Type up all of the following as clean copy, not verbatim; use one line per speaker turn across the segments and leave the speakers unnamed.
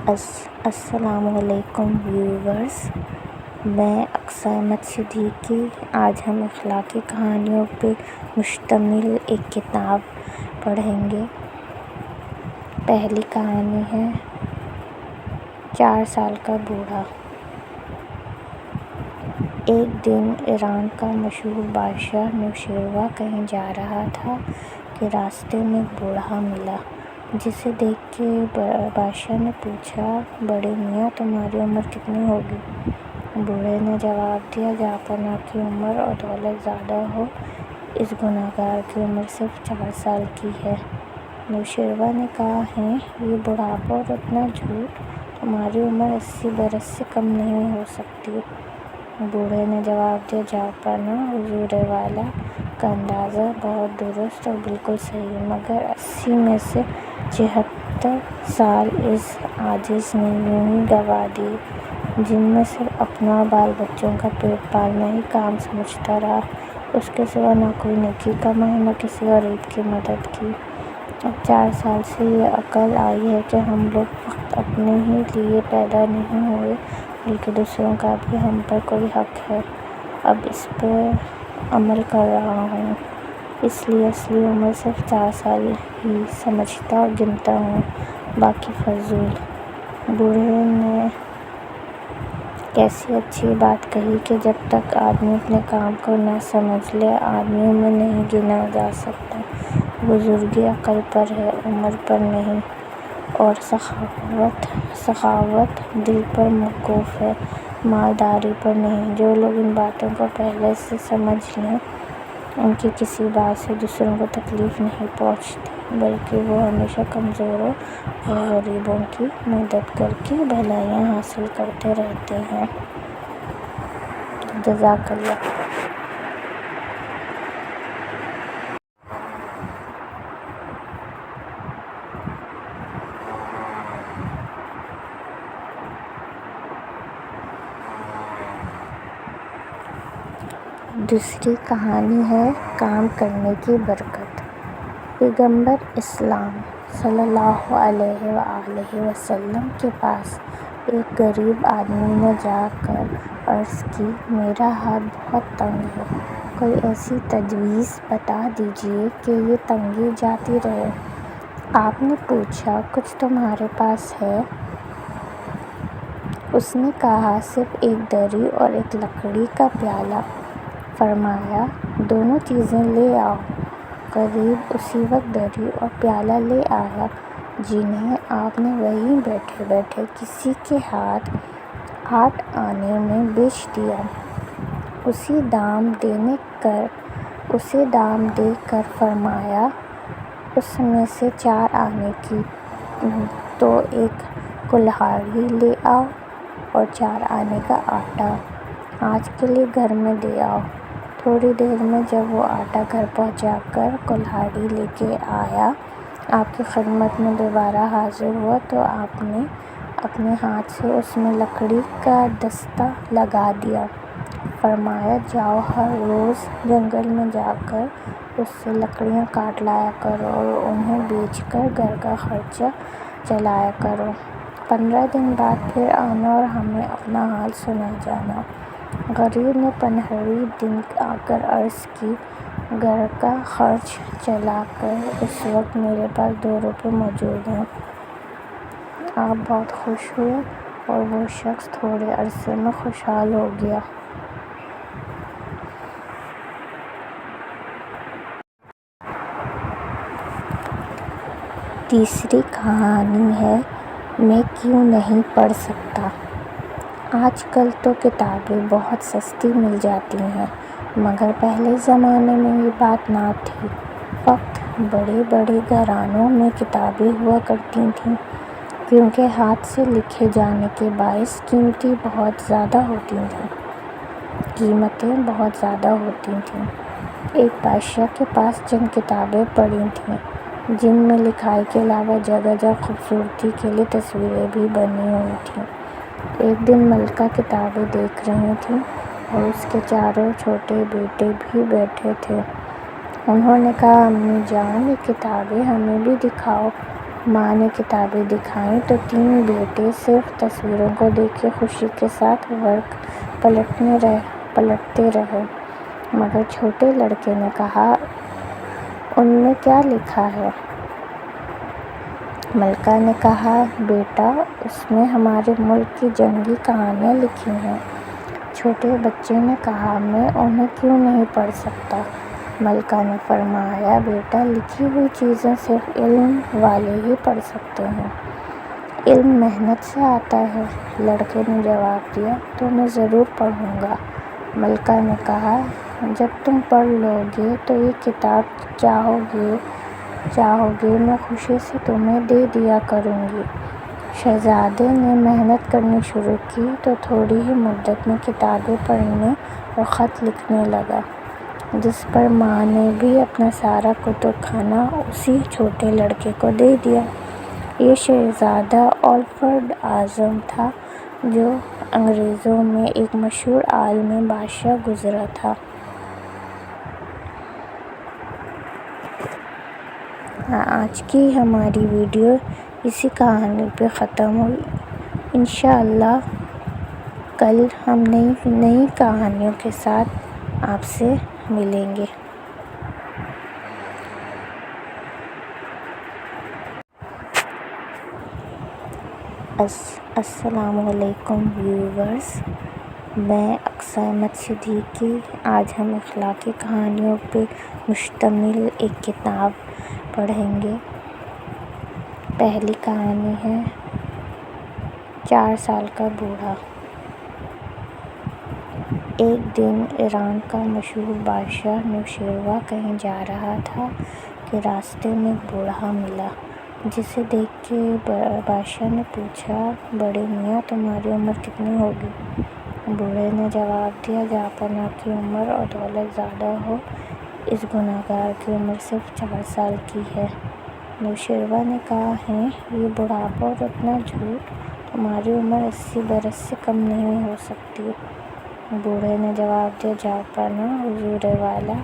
السلام علیکم ویورز، میں اقصیٰ احمد صدیقی۔ آج ہم اخلاقی کہانیوں پہ مشتمل ایک کتاب پڑھیں گے۔ پہلی کہانی ہے 4 سال کا بوڑھا۔ ایک دن ایران کا مشہور بادشاہ نوشیروان کہیں جا رہا تھا کہ راستے میں ایک بوڑھا ملا، جسے دیکھ کے بادشاہ نے پوچھا، بڑے میاں تمہاری عمر کتنی ہوگی؟ بوڑھے نے جواب دیا، جہاں کی عمر اور دولت زیادہ ہو، اس گنہگار کی عمر صرف 4 سال کی ہے۔ نوشیروان نے کہا، ہیں یہ بڑھاپا اور اتنا جھوٹ، تمہاری عمر 80 برس سے کم نہیں ہو سکتی۔ بوڑھے نے جواب دیا، جہاں حضور والا کا اندازہ بہت درست اور بالکل صحیح ہے، مگر 80 میں سے 76 سال اس عاجز نے یوں ہی گنوا دیے، جن میں صرف اپنا اور بال بچوں کا پیٹ پالنا ہی کام سمجھتا رہا، اس کے سوا نہ کوئی نیکی کمائی، نہ کسی غریب کی مدد کی۔ اب 4 سال سے یہ عقل آئی ہے کہ ہم لوگ فقط اپنے ہی لیے پیدا نہیں ہوئے، بلکہ دوسروں کا بھی ہم پر کوئی حق ہے۔ اب اس پر عمل کر رہا ہوں، اس لیے اصلی عمر صرف 4 سال ہی سمجھتا اور گنتا ہوں، باقی فضول۔ بوڑھے نے کیسی اچھی بات کہی کہ جب تک آدمی اپنے کام کو نہ سمجھ لے، آدمی عمر نہیں گنا جا سکتا۔ بزرگی عقل پر ہے، عمر پر نہیں، اور سخاوت دل پر موقوف ہے، مالداری پر نہیں۔ جو لوگ ان باتوں کو پہلے سے سمجھ لیں، ان کی کسی بات سے دوسروں کو تکلیف نہیں پہنچتی، بلکہ وہ ہمیشہ کمزوروں اور غریبوں کی مدد کر کے بھلائیاں حاصل کرتے رہتے ہیں۔ جزاک اللہ۔ دوسری کہانی ہے کام کرنے کی برکت۔ پیغمبر اسلام صلی اللہ علیہ وآلہ وسلم کے پاس ایک غریب آدمی نے جا کر عرض کی، میرا ہاتھ بہت تنگ ہے، کوئی ایسی تجویز بتا دیجیے کہ یہ تنگی جاتی رہے۔ آپ نے پوچھا، کچھ تمہارے پاس ہے؟ اس نے کہا، صرف ایک دری اور ایک لکڑی کا پیالہ۔ فرمایا، دونوں چیزیں لے آؤ۔ غریب اسی وقت دری اور پیالہ لے آیا، جنہیں آپ نے وہیں بیٹھے بیٹھے کسی کے ہاتھ 8 آنے میں بیچ دیا۔ اسے دام دے کر فرمایا، اس میں سے 4 آنے کی تو ایک کلہاڑی لے آؤ اور 4 آنے کا آٹا، آج کے لیے گھر میں دے آؤ۔ تھوڑی دیر میں جب وہ آٹا گھر پہنچا کر کلہاڑی لے کے آیا، آپ کی خدمت میں دوبارہ حاضر ہوا تو آپ نے اپنے ہاتھ سے اس میں لکڑی کا دستہ لگا دیا۔ فرمایا، جاؤ، ہر روز جنگل میں جا کر اس سے لکڑیاں کاٹ لایا کرو اور انہیں بیچ کر گھر کا خرچہ چلایا کرو۔ 15 دن بعد پھر آنا اور ہمیں اپنا حال سنا جانا۔ غریب نے 15ویں دن آ کر عرض کی، گھر کا خرچ چلا کر اس وقت میرے پاس 2 روپے موجود ہیں۔ آپ بہت خوش ہوئے اور وہ شخص تھوڑے عرصے میں خوشحال ہو گیا۔ تیسری کہانی ہے میں کیوں نہیں پڑھ سکتا۔ آج کل تو کتابیں بہت سستی مل جاتی ہیں، مگر پہلے زمانے میں یہ بات نہ تھی۔ فقط بڑے بڑے گھرانوں میں کتابیں ہوا کرتی تھیں، کیونکہ ہاتھ سے لکھے جانے کے باعث قیمتیں بہت زیادہ ہوتی تھیں۔ ایک بادشاہ کے پاس چند کتابیں پڑی تھیں، جن میں لکھائی کے علاوہ جگہ جگہ خوبصورتی کے لیے تصویریں بھی بنی ہوئی تھیں۔ ایک دن ملکہ کتابیں دیکھ رہی تھی اور اس کے 4 چھوٹے بیٹے بھی بیٹھے تھے۔ انہوں نے کہا، امی جان، یہ کتابیں ہمیں بھی دکھاؤ۔ ماں نے کتابیں دکھائیں تو 3 بیٹے صرف تصویروں کو دیکھ کے خوشی کے ساتھ ورق پلٹتے رہے، مگر چھوٹے لڑکے نے کہا، ان میں کیا لکھا ہے؟ ملکہ نے کہا، بیٹا، اس میں ہمارے ملک کی جنگی کہانیاں لکھی ہیں۔ چھوٹے بچے نے کہا، میں انہیں کیوں نہیں پڑھ سکتا؟ ملکہ نے فرمایا، بیٹا، لکھی ہوئی چیزیں صرف علم والے ہی پڑھ سکتے ہیں۔ علم محنت سے آتا ہے۔ لڑکے نے جواب دیا، تو میں ضرور پڑھوں گا۔ ملکہ نے کہا، جب تم پڑھ لو گے تو یہ کتاب چاہو گے میں خوشی سے تمہیں دے دیا کروں گی۔ شہزادے نے محنت کرنی شروع کی تو تھوڑی ہی مدت میں کتابیں پڑھنے اور خط لکھنے لگا، جس پر ماں نے بھی اپنا سارا کتب خانہ اسی چھوٹے لڑکے کو دے دیا۔ یہ شہزادہ الفریڈ اعظم تھا، جو انگریزوں میں ایک مشہور عالم بادشاہ گزرا تھا۔ آج کی ہماری ویڈیو اسی کہانی پہ ختم ہوئی۔ انشاءاللہ کل ہم نئی کہانیوں کے ساتھ آپ سے ملیں گے۔ السلام علیکم ویورز، میں اقصیٰ احمد صدیقی۔ آج ہم اخلاقی کہانیوں پہ مشتمل ایک کتاب پڑھیں گے۔ پہلی کہانی ہے 4 سال کا بوڑھا۔ ایک دن ایران کا مشہور بادشاہ نوشیروان کہیں جا رہا تھا کہ راستے میں ایک بوڑھا ملا، جسے دیکھ کے بادشاہ نے پوچھا، بڑے میاں، تمہاری عمر کتنی ہوگی؟ بوڑھے نے جواب دیا، جہاں کی عمر اور دولت زیادہ ہو، اس گنہگار کی عمر صرف 4 سال کی ہے۔ نوشیروان نے کہا، ہیں یہ بڑھاپا اور اتنا جھوٹ، تمہاری عمر 80 برس سے کم نہیں ہو سکتی۔ بوڑھے نے جواب دیا، جہاں حضور والا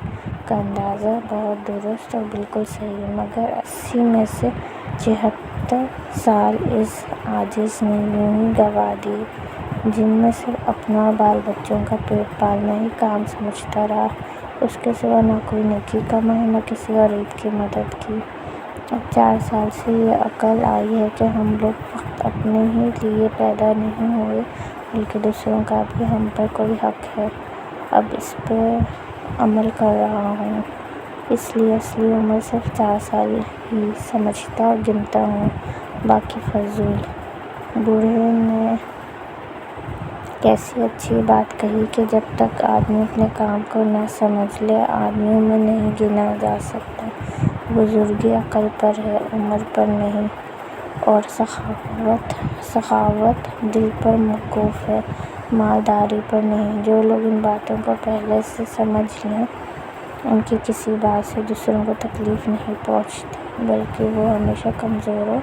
کا اندازہ بہت درست اور بالکل صحیح ہے، مگر 80 میں سے 76 سال اس عاجز نے یوں ہی گنوا دیے، جن میں صرف اپنا اور بال بچوں کا پیٹ پالنا ہی کام سمجھتا رہا، اس کے سوا نہ کوئی نیکی کمائی، نہ کسی غریب کی مدد کی۔ اب 4 سال سے یہ عقل آئی ہے کہ ہم لوگ فقط اپنے ہی لیے پیدا نہیں ہوئے، بلکہ دوسروں کا بھی ہم پر کوئی حق ہے۔ اب اس پر عمل کر رہا ہوں، اس لیے اصلی عمر صرف 4 سال ہی سمجھتا اور گنتا ہوں، باقی فضول۔ بوڑھے نے کیسی اچھی بات کہی کہ جب تک آدمی اپنے کام کو نہ سمجھ لے، آدمیوں میں نہیں گنا جا سکتا۔ بزرگی عقل پر ہے، عمر پر نہیں، اور سخاوت دل پر موقوف ہے، مالداری پر نہیں۔ جو لوگ ان باتوں کو پہلے سے سمجھ لیں، ان کی کسی بات سے دوسروں کو تکلیف نہیں پہنچتی، بلکہ وہ ہمیشہ کمزوروں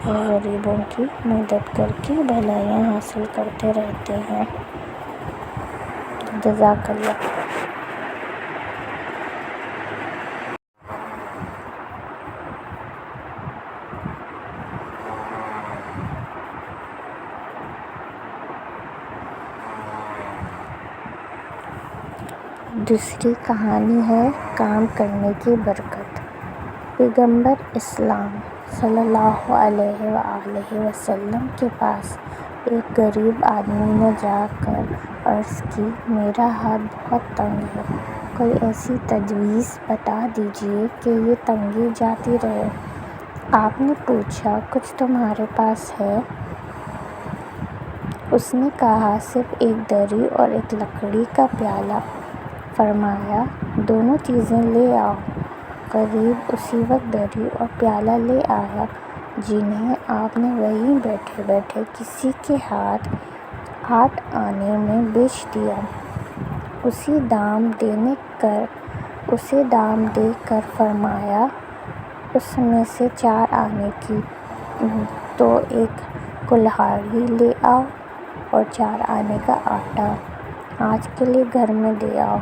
اور غریبوں کی مدد کر کے بھلائیاں حاصل کرتے رہتے ہیں۔ جزاک اللہ۔ دوسری کہانی ہے کام کرنے کی برکت۔ پیغمبر اسلام صلی اللہ علیہ وآلہ وسلم کے پاس ایک غریب آدمی نے جا کر عرض کی، میرا ہاتھ بہت تنگ ہے، کوئی ایسی تجویز بتا دیجیے کہ یہ تنگی جاتی رہے۔ آپ نے پوچھا، کچھ تمہارے پاس ہے؟ اس نے کہا، صرف ایک دری اور ایک لکڑی کا پیالہ۔ فرمایا، دونوں چیزیں لے آؤ۔ غریب اسی وقت دری اور پیالہ لے آیا، جنہیں آپ نے وہیں بیٹھے بیٹھے کسی کے ہاتھ 8 آنے میں بیچ دیا۔ اسے دام دے کر فرمایا، اس میں سے 4 آنے کی تو ایک کلہاڑی لے آؤ اور 4 آنے کا آٹا، آج کے لیے گھر میں دے آؤ۔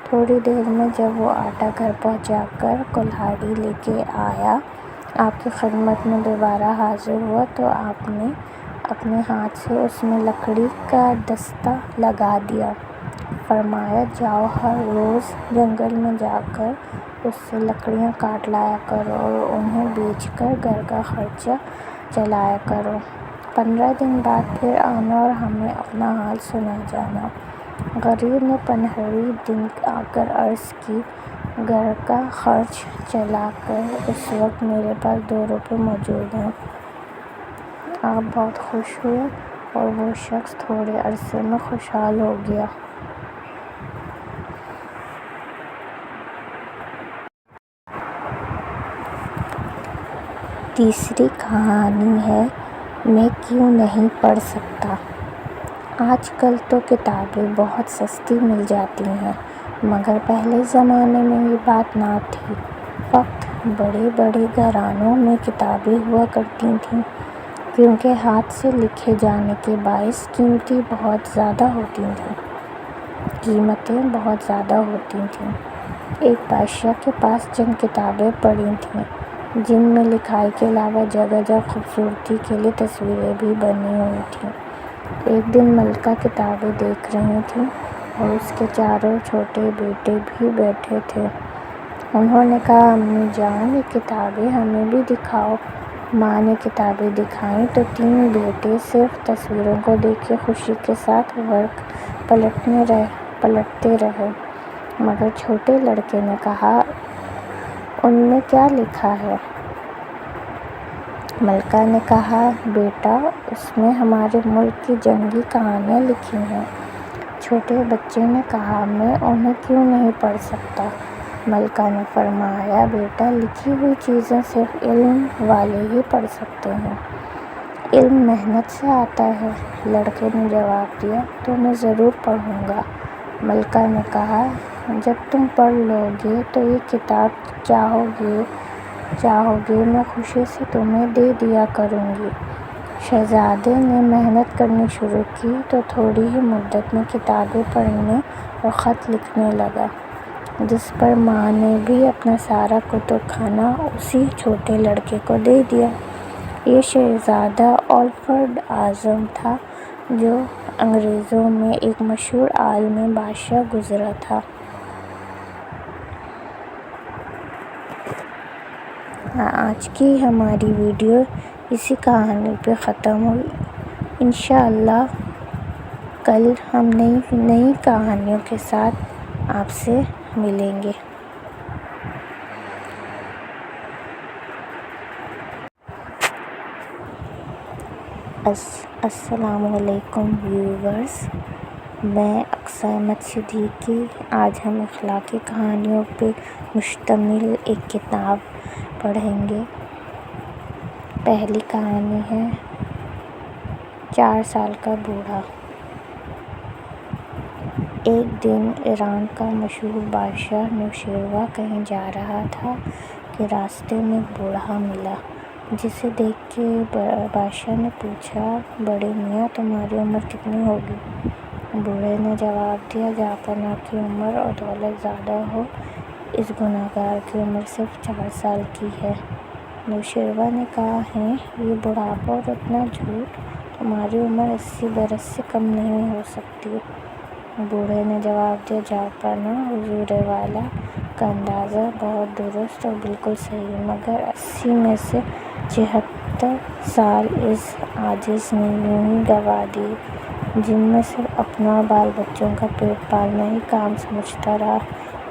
تھوڑی دیر میں جب وہ آٹا گھر پہنچا کر کلہاڑی لے کے آیا آپ کی خدمت میں دوبارہ حاضر ہوا تو آپ نے اپنے ہاتھ سے اس میں لکڑی کا دستہ لگا دیا۔ فرمایا جاؤ ہر روز جنگل میں جا کر اس سے لکڑیاں کاٹ لایا کرو اور انہیں بیچ کر گھر کا خرچہ چلایا کرو۔ 15 دن بعد پھر آنا اور ہمیں اپنا حال سنا جانا۔ غریب نے 15ویں دن آ کر عرض کی، گھر کا خرچ چلا کر اس وقت میرے پاس 2 روپے موجود ہیں۔ آپ بہت خوش ہوئے اور وہ شخص تھوڑے عرصے میں خوشحال ہو گیا۔ تیسری کہانی ہے میں کیوں نہیں پڑھ سکتا۔ آج کل تو کتابیں بہت سستی مل جاتی ہیں، مگر پہلے زمانے میں یہ بات نہ تھی۔ وقت بڑے بڑے گھرانوں میں کتابیں ہوا کرتی تھیں، کیونکہ ہاتھ سے لکھے جانے کے باعث قیمتیں بہت زیادہ ہوتی تھیں۔ ایک بادشاہ کے پاس چند کتابیں پڑی تھیں، جن میں لکھائی کے علاوہ جگہ جگہ خوبصورتی کے لیے تصویریں بھی بنی ہوئی تھیں۔ ایک دن ملکہ کتابیں دیکھ رہی تھی اور اس کے چاروں چھوٹے بیٹے بھی بیٹھے تھے۔ انہوں نے کہا، امی جان، یہ کتابیں ہمیں بھی دکھاؤ۔ ماں نے کتابیں دکھائیں تو 3 بیٹے صرف تصویروں کو دیکھ کے خوشی کے ساتھ ورق پلٹتے رہے، مگر چھوٹے لڑکے نے کہا، ان میں کیا لکھا ہے؟ ملکہ نے کہا، بیٹا، اس میں ہمارے ملک کی جنگی کہانیاں لکھی ہیں۔ چھوٹے بچے نے کہا، میں انہیں کیوں نہیں پڑھ سکتا؟ ملکہ نے فرمایا، بیٹا، لکھی ہوئی چیزیں صرف علم والے ہی پڑھ سکتے ہیں۔ علم محنت سے آتا ہے۔ لڑکے نے جواب دیا، تو میں ضرور پڑھوں گا۔ ملکہ نے کہا، جب تم پڑھ لو گے تو یہ کتاب چاہو گے میں خوشی سے تمہیں دے دیا کروں گی۔ شہزادے نے محنت کرنی شروع کی تو تھوڑی ہی مدت میں کتابیں پڑھنے اور خط لکھنے لگا، جس پر ماں نے بھی اپنا سارا کتب خانہ اسی چھوٹے لڑکے کو دے دیا۔ یہ شہزادہ الفریڈ اعظم تھا، جو انگریزوں میں ایک مشہور عالم بادشاہ گزرا تھا۔ آج کی ہماری ویڈیو اسی کہانی پہ ختم ہوئی۔ انشاءاللہ کل ہم نئی کہانیوں کے ساتھ آپ سے ملیں گے۔ السلام علیکم ویورز، میں اقصیٰ احمد صدیقی۔ آج ہم اخلاقی کہانیوں پہ مشتمل ایک کتاب پڑھیں گے۔ پہلی کہانی ہے 4 سال کا بوڑھا۔ ایک دن ایران کا مشہور بادشاہ نوشیروان کہیں جا رہا تھا کہ راستے میں ایک بوڑھا ملا، جسے دیکھ کے بادشاہ نے پوچھا، بڑے میاں، تمہاری عمر کتنی ہوگی؟ بوڑھے نے جواب دیا، جہاں کی عمر اور دولت زیادہ ہو، اس گنہگار کی عمر صرف 4 سال کی ہے۔ نوشیروان نے کہا، ہیں یہ بڑھاپا اور اتنا جھوٹ، تمہاری عمر 80 برس سے کم نہیں ہو سکتی۔ بوڑھے نے جواب دیا، جہاں حضور والا کا اندازہ بہت درست اور بالکل صحیح ہے، مگر 80 میں سے 76 سال اس عاجز نے یوں ہی گنوا دیے، جن میں صرف اپنا اور بال بچوں کا پیٹ پالنا ہی کام سمجھتا رہا،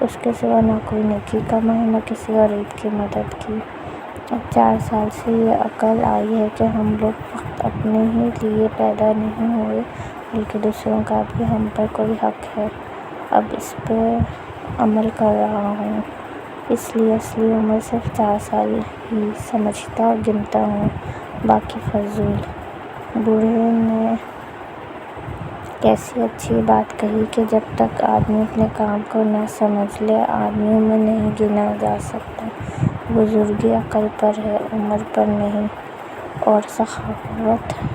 اس کے سوا نہ کوئی نیکی کمائی، نہ کسی غریب کی مدد کی۔ اب 4 سال سے یہ عقل آئی ہے کہ ہم لوگ فقط اپنے ہی لیے پیدا نہیں ہوئے، بلکہ دوسروں کا بھی ہم پر کوئی حق ہے۔ اب اس پر عمل کر رہا ہوں، اس لیے اصلی عمر صرف 4 سال ہی سمجھتا اور گنتا ہوں، باقی فضول۔ بوڑھے نے کیسی اچھی بات کہی کہ جب تک آدمی اپنے کام کو نہ سمجھ لے، آدمیوں میں نہیں گنا جا سکتا۔ بزرگی عقل پر ہے، عمر پر نہیں، اور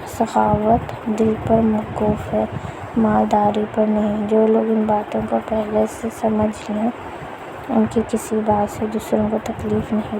سخاوت دل پر موقوف ہے، مالداری پر نہیں۔ جو لوگ ان باتوں کو پہلے سے سمجھ لیں، ان کی کسی بات سے دوسروں کو تکلیف نہیں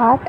8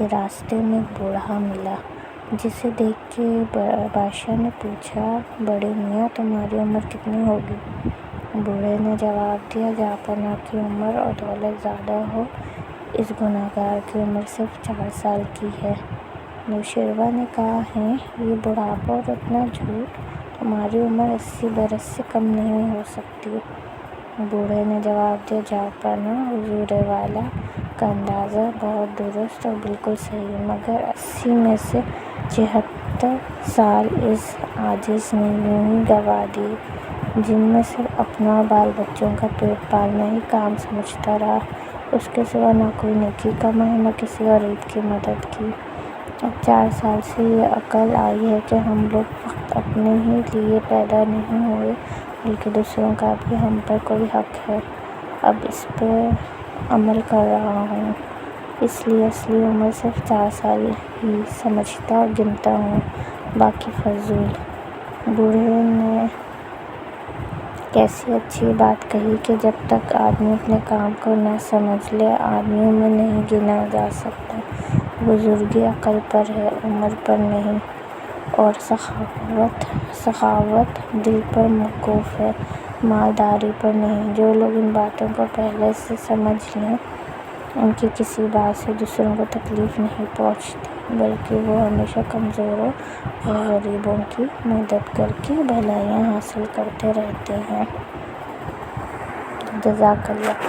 کہ راستے میں ایک بوڑھا ملا، جسے دیکھ کے بادشاہ نے پوچھا، بڑے میاں تمہاری عمر کتنی ہوگی؟ بوڑھے نے جواب دیا، جہاں کی عمر اور دولت زیادہ ہو، اس گنہگار کی عمر صرف 4 سال کی ہے۔ نوشیروہ نے کہا، ہیں یہ بڑھاپا اور اتنا جھوٹ، تمہاری عمر 80 برس سے کم نہیں ہو سکتی۔ بوڑھے نے جواب دیا، جہاں حضور والا کا اندازہ بہت درست اور بالکل صحیح ہے، مگر 80 میں سے 76 سال اس عاجز نے یوں ہی گنوا دیے، جن میں صرف اپنا اور بال بچوں کا پیٹ پالنا ہی کام سمجھتا رہا، اس کے سوا نہ کوئی نیکی کمائی، نہ کسی غریب کی مدد کی۔ اب 4 سال سے یہ عقل آئی ہے کہ ہم لوگ فقط اپنے ہی لیے پیدا نہیں ہوئے، بلکہ دوسروں کا بھی ہم پر کوئی حق ہے۔ اب اس پر عمل کر رہا ہوں، اس لیے اصلی عمر صرف 4 سال ہی سمجھتا اور گنتا ہوں، باقی فضول۔ بوڑھے نے کیسی اچھی بات کہی کہ جب تک آدمی اپنے کام کو نہ سمجھ لے، آدمیوں میں نہیں گنا جا سکتا۔ بزرگی عقل پر ہے، عمر پر نہیں، اور سخاوت دل پر موقوف ہے، مالداری پر نہیں۔ جو لوگ ان باتوں کو پہلے سے سمجھ لیں، ان کی کسی بات سے دوسروں کو تکلیف نہیں پہنچتی، بلکہ وہ ہمیشہ کمزوروں اور غریبوں کی مدد کر کے بھلائیاں حاصل کرتے رہتے ہیں۔ جزاک اللہ۔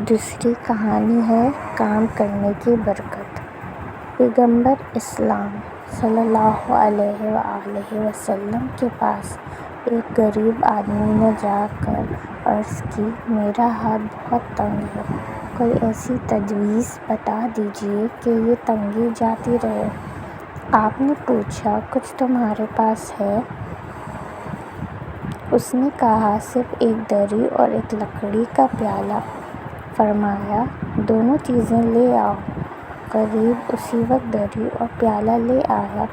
دوسری کہانی ہے کام کرنے کی برکت۔ پیغمبر اسلام صلی اللہ علیہ وآلہ وسلم کے پاس ایک غریب آدمی نے جا کر عرض کی، میرا ہاتھ بہت تنگ ہے، کوئی ایسی تجویز بتا دیجیے کہ یہ تنگی جاتی رہے۔ آپ نے پوچھا، کچھ تمہارے پاس ہے؟ اس نے کہا، صرف ایک دری اور ایک لکڑی کا پیالہ۔ فرمایا، دونوں چیزیں لے آؤ۔ غریب اسی وقت دری اور پیالہ لے آیا،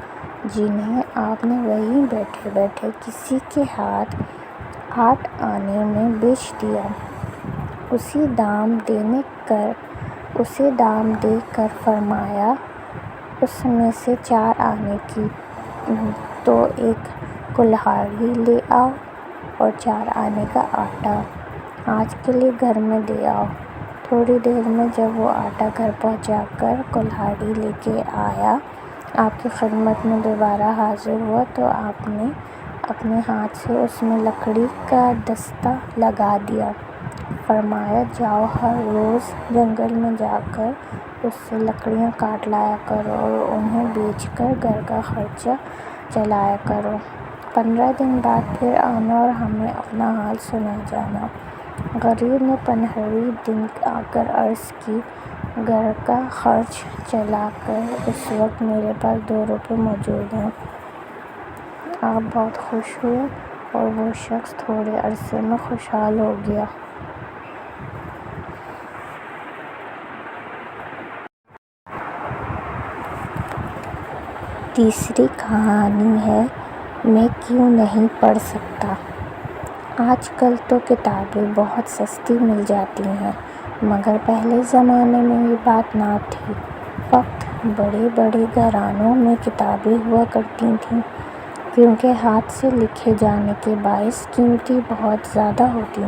جنہیں آپ نے وہیں بیٹھے بیٹھے کسی کے ہاتھ 8 آنے میں بیچ دیا۔ اسے دام دے کر فرمایا، اس میں سے 4 آنے کی تو ایک کلہاڑی لے آؤ اور 4 آنے کا آٹا، آج کے لیے گھر میں دے آؤ۔ تھوڑی دیر میں جب وہ آٹا گھر پہنچا کر کلہاڑی لے کے آیا، آپ کی خدمت میں دوبارہ حاضر ہوا تو آپ نے اپنے ہاتھ سے اس میں لکڑی کا دستہ لگا دیا۔ فرمایا، جاؤ، ہر روز جنگل میں جا کر اس سے لکڑیاں کاٹ لایا کرو اور انہیں بیچ کر گھر کا خرچہ چلایا کرو۔ 15 دن بعد پھر آنا اور ہمیں اپنا حال سنا جانا۔ غریب نے 15ویں دن آ کر عرض کی، گھر کا خرچ چلا کر اس وقت میرے پاس 2 روپے موجود ہیں۔ آپ بہت خوش ہوئے اور وہ شخص تھوڑے عرصے میں خوشحال ہو گیا۔ تیسری کہانی ہے میں کیوں نہیں پڑھ سکتا۔ آج کل تو کتابیں بہت سستی مل جاتی ہیں، مگر پہلے زمانے میں یہ بات نہ تھی۔ فقط بڑے بڑے گھرانوں میں کتابیں ہوا کرتی تھیں، کیونکہ ہاتھ سے لکھے جانے کے باعث قیمتیں بہت زیادہ ہوتی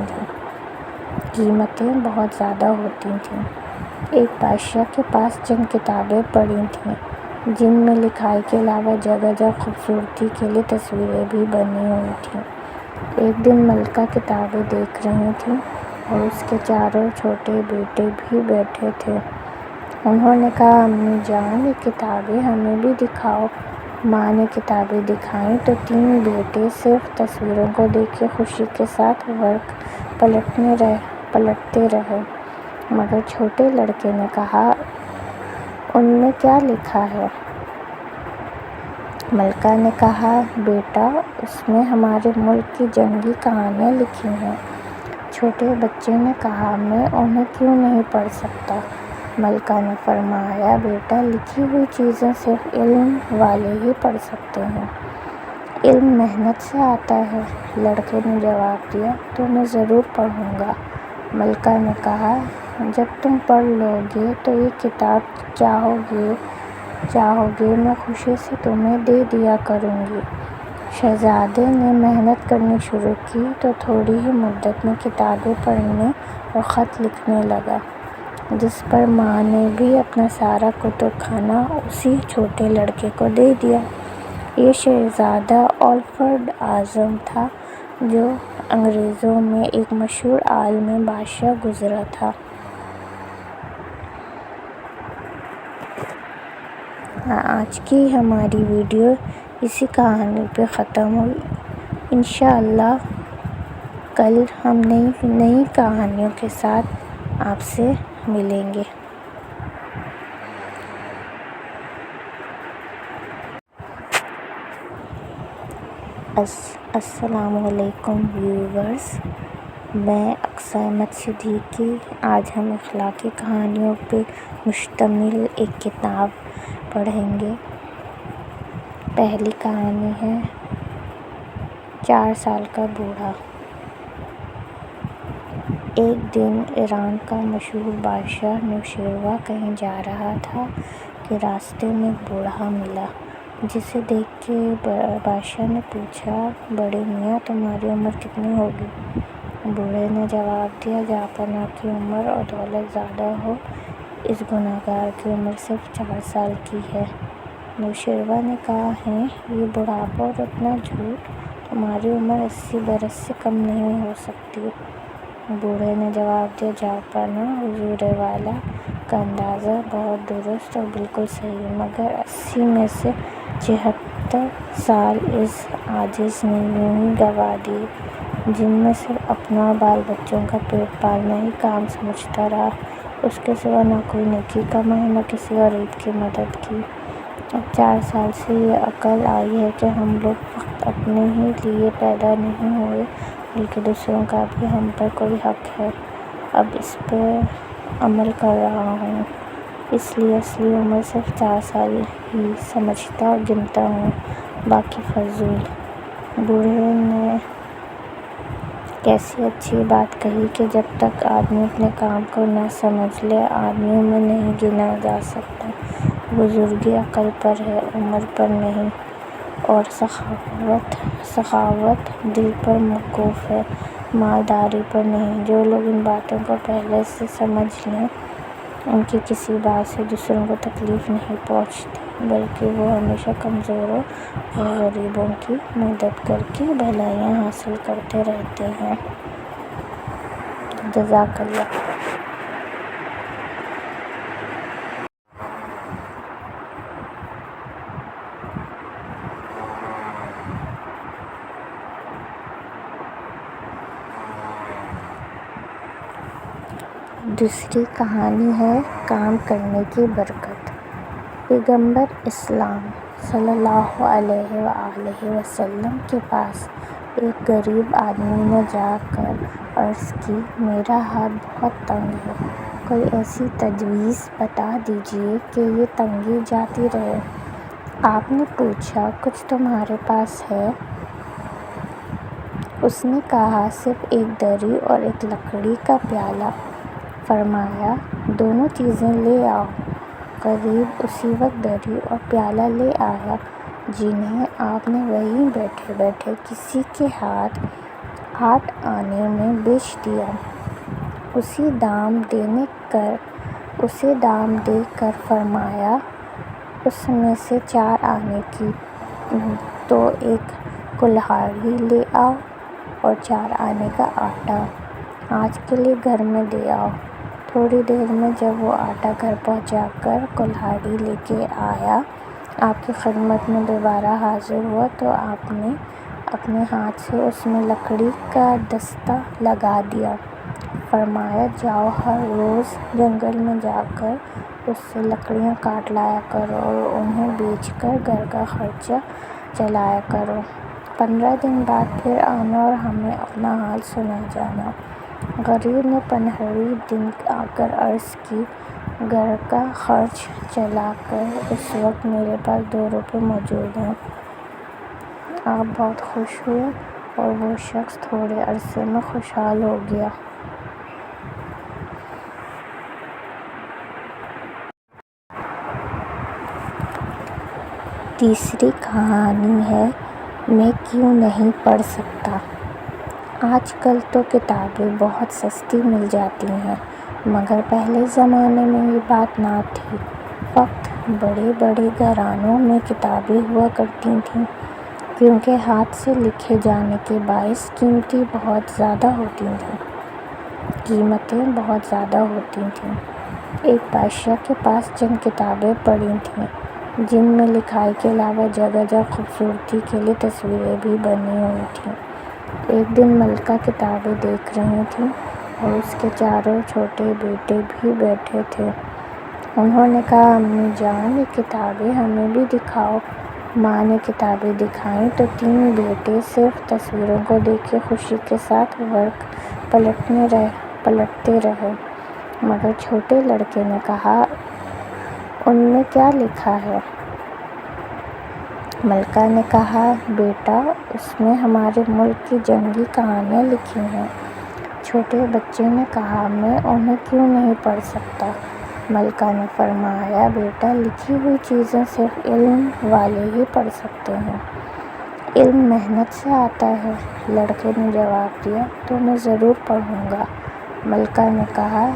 تھیں۔ ایک بادشاہ کے پاس چند کتابیں پڑی تھیں، جن میں لکھائی کے علاوہ جگہ جگہ خوبصورتی کے لیے تصویریں بھی بنی ہوئی تھیں۔ ایک دن ملکہ کتابیں دیکھ رہی تھی اور اس کے 4 چھوٹے بیٹے بھی بیٹھے تھے۔ انہوں نے کہا، امی جان، یہ کتابیں ہمیں بھی دکھاؤ۔ ماں نے کتابیں دکھائیں تو 3 بیٹے صرف تصویروں کو دیکھ کے خوشی کے ساتھ ورق پلٹتے رہے، مگر چھوٹے لڑکے نے کہا، ان میں کیا لکھا ہے؟ ملکہ نے کہا، بیٹا، اس میں ہمارے ملک کی جنگی کہانیاں لکھی ہیں۔ چھوٹے بچے نے کہا، میں انہیں کیوں نہیں پڑھ سکتا؟ ملکہ نے فرمایا، بیٹا لکھی ہوئی چیزیں صرف علم والے ہی پڑھ سکتے ہیں، علم محنت سے آتا ہے۔ لڑکے نے جواب دیا، تو میں ضرور پڑھوں گا۔ ملکہ نے کہا، جب تم پڑھ لو گے تو یہ کتاب چاہو گے میں خوشی سے تمہیں دے دیا کروں گی۔ شہزادے نے محنت کرنی شروع کی تو تھوڑی ہی مدت میں کتابیں پڑھنے اور خط لکھنے لگا، جس پر ماں نے بھی اپنا سارا کتب خانہ اسی چھوٹے لڑکے کو دے دیا۔ یہ شہزادہ آلفریڈ اعظم تھا، جو انگریزوں میں ایک مشہور عالم بادشاہ گزرا تھا۔ آج کی ہماری ویڈیو اسی کہانی پہ ختم ہوئی۔ انشاءاللہ کل ہم نئی کہانیوں کے ساتھ آپ سے ملیں گے۔ السلام علیکم ویورز، میں اقصیٰ احمد صدیقی۔ آج ہم اخلاقی کہانیوں پہ مشتمل ایک کتاب پڑھیں گے۔ پہلی کہانی ہے 4 سال کا بوڑھا۔ ایک دن ایران کا مشہور بادشاہ نوشیروان کہیں جا رہا تھا کہ راستے میں ایک بوڑھا ملا، جسے دیکھ کے بادشاہ نے پوچھا، بڑے میاں تمہاری عمر کتنی ہوگی؟ بوڑھے نے جواب دیا، جہاں آپ کی عمر اور دولت زیادہ ہو، اس گنہگار کی عمر صرف 4 سال کی ہے۔ نوشیروان نے کہا، ہیں یہ بڑھاپا اور اتنا جھوٹ، تمہاری عمر 80 برس سے کم نہیں ہو سکتی۔ بوڑھے نے جواب دیا، جہاں حضور والا کا اندازہ بہت درست اور بالکل صحیح ہے، مگر 80 میں سے 76 سال اس عاجز نے یوں ہی گنوا دیے، جن میں صرف اپنا اور بال بچوں کا پیٹ پالنا ہی کام سمجھتا رہا، اس کے سوا نہ کوئی نیکی کمائی، نہ کسی غریب کی مدد کی۔ اب 4 سال سے یہ عقل آئی ہے کہ ہم لوگ فقط اپنے ہی لیے پیدا نہیں ہوئے، بلکہ دوسروں کا بھی ہم پر کوئی حق ہے۔ اب اس پر عمل کر رہا ہوں، اس لیے اصلی عمر صرف 4 سال ہی سمجھتا اور گنتا ہوں، باقی فضول۔ بوڑھے نے کیسی اچھی بات کہی کہ جب تک آدمی اپنے کام کو نہ سمجھ لے، آدمیوں میں نہیں گنا جا سکتا۔ بزرگی عقل پر ہے، عمر پر نہیں، اور سخاوت دل پر موقوف ہے، مالداری پر نہیں۔ جو لوگ ان باتوں کو پہلے سے سمجھ لیں، ان کی کسی بات سے دوسروں کو تکلیف نہیں پہنچتی، بلکہ وہ ہمیشہ کمزوروں اور غریبوں کی مدد کر کے بھلائیاں حاصل کرتے رہتے ہیں۔ جزاک اللہ۔ دوسری کہانی ہے کام کرنے کی برکت۔ پیغمبر اسلام صلی اللہ علیہ وآلہ وسلم کے پاس ایک غریب آدمی نے جا کر عرض کی، میرا ہاتھ بہت تنگ ہے، کوئی ایسی تجویز بتا دیجیے کہ یہ تنگی جاتی رہے۔ آپ نے پوچھا، کچھ تمہارے پاس ہے؟ اس نے کہا، صرف ایک دری اور ایک لکڑی کا پیالہ۔ فرمایا، دونوں چیزیں لے آؤ۔ غریب اسی وقت دری اور پیالہ لے آیا، جنہیں آپ نے وہیں بیٹھے بیٹھے کسی کے ہاتھ 8 آنے میں بیچ دیا۔ اسے دام دے کر فرمایا، اس میں سے 4 آنے کی تو ایک کلہاڑی لے آؤ اور 4 آنے کا آٹا، آج کے لیے گھر میں دے آؤ۔ تھوڑی دیر میں جب وہ آٹا گھر پہنچا کر کلہاڑی لے کے آیا، آپ کی خدمت میں دوبارہ حاضر ہوا تو آپ نے اپنے ہاتھ سے اس میں لکڑی کا دستہ لگا دیا۔ فرمایا، جاؤ ہر روز جنگل میں جا کر اس سے لکڑیاں کاٹ لایا کرو اور انہیں بیچ کر گھر کا خرچہ چلایا کرو۔ 15 دن بعد پھر آنا اور ہمیں اپنا حال سنا جانا۔ غریب نے 15ویں دن آ کر عرض کی، گھر کا خرچ چلا کر اس وقت میرے پاس 2 روپے موجود ہیں۔ آپ بہت خوش ہوئے اور وہ شخص تھوڑے عرصے میں خوشحال ہو گیا۔ تیسری کہانی ہے میں کیوں نہیں پڑھ سکتا۔ آج کل تو کتابیں بہت سستی مل جاتی ہیں، مگر پہلے زمانے میں یہ بات نہ تھی۔ وقت بڑے بڑے گھرانوں میں کتابیں ہوا کرتی تھیں، کیونکہ ہاتھ سے لکھے جانے کے باعث قیمتیں بہت زیادہ ہوتی تھیں۔ ایک بادشاہ کے پاس چند کتابیں پڑی تھیں، جن میں لکھائی کے علاوہ جگہ جگہ خوبصورتی کے لیے تصویریں بھی بنی ہوئی تھیں۔ ایک دن ملکہ کتابیں دیکھ رہی تھی اور اس کے چاروں چھوٹے بیٹے بھی بیٹھے تھے۔ انہوں نے کہا، امی جان، یہ کتابیں ہمیں بھی دکھاؤ۔ ماں نے کتابیں دکھائیں تو 3 بیٹے صرف تصویروں کو دیکھ کے خوشی کے ساتھ ورق پلٹتے رہے، مگر چھوٹے لڑکے نے کہا، ان میں کیا لکھا ہے؟ ملکہ نے کہا، بیٹا، اس میں ہمارے ملک کی جنگی کہانیاں لکھی ہیں۔ چھوٹے بچے نے کہا، میں انہیں کیوں نہیں پڑھ سکتا؟ ملکہ نے فرمایا، بیٹا، لکھی ہوئی چیزیں صرف علم والے ہی پڑھ سکتے ہیں۔ علم محنت سے آتا ہے۔ لڑکے نے جواب دیا، تو میں ضرور پڑھوں گا۔ ملکہ نے کہا،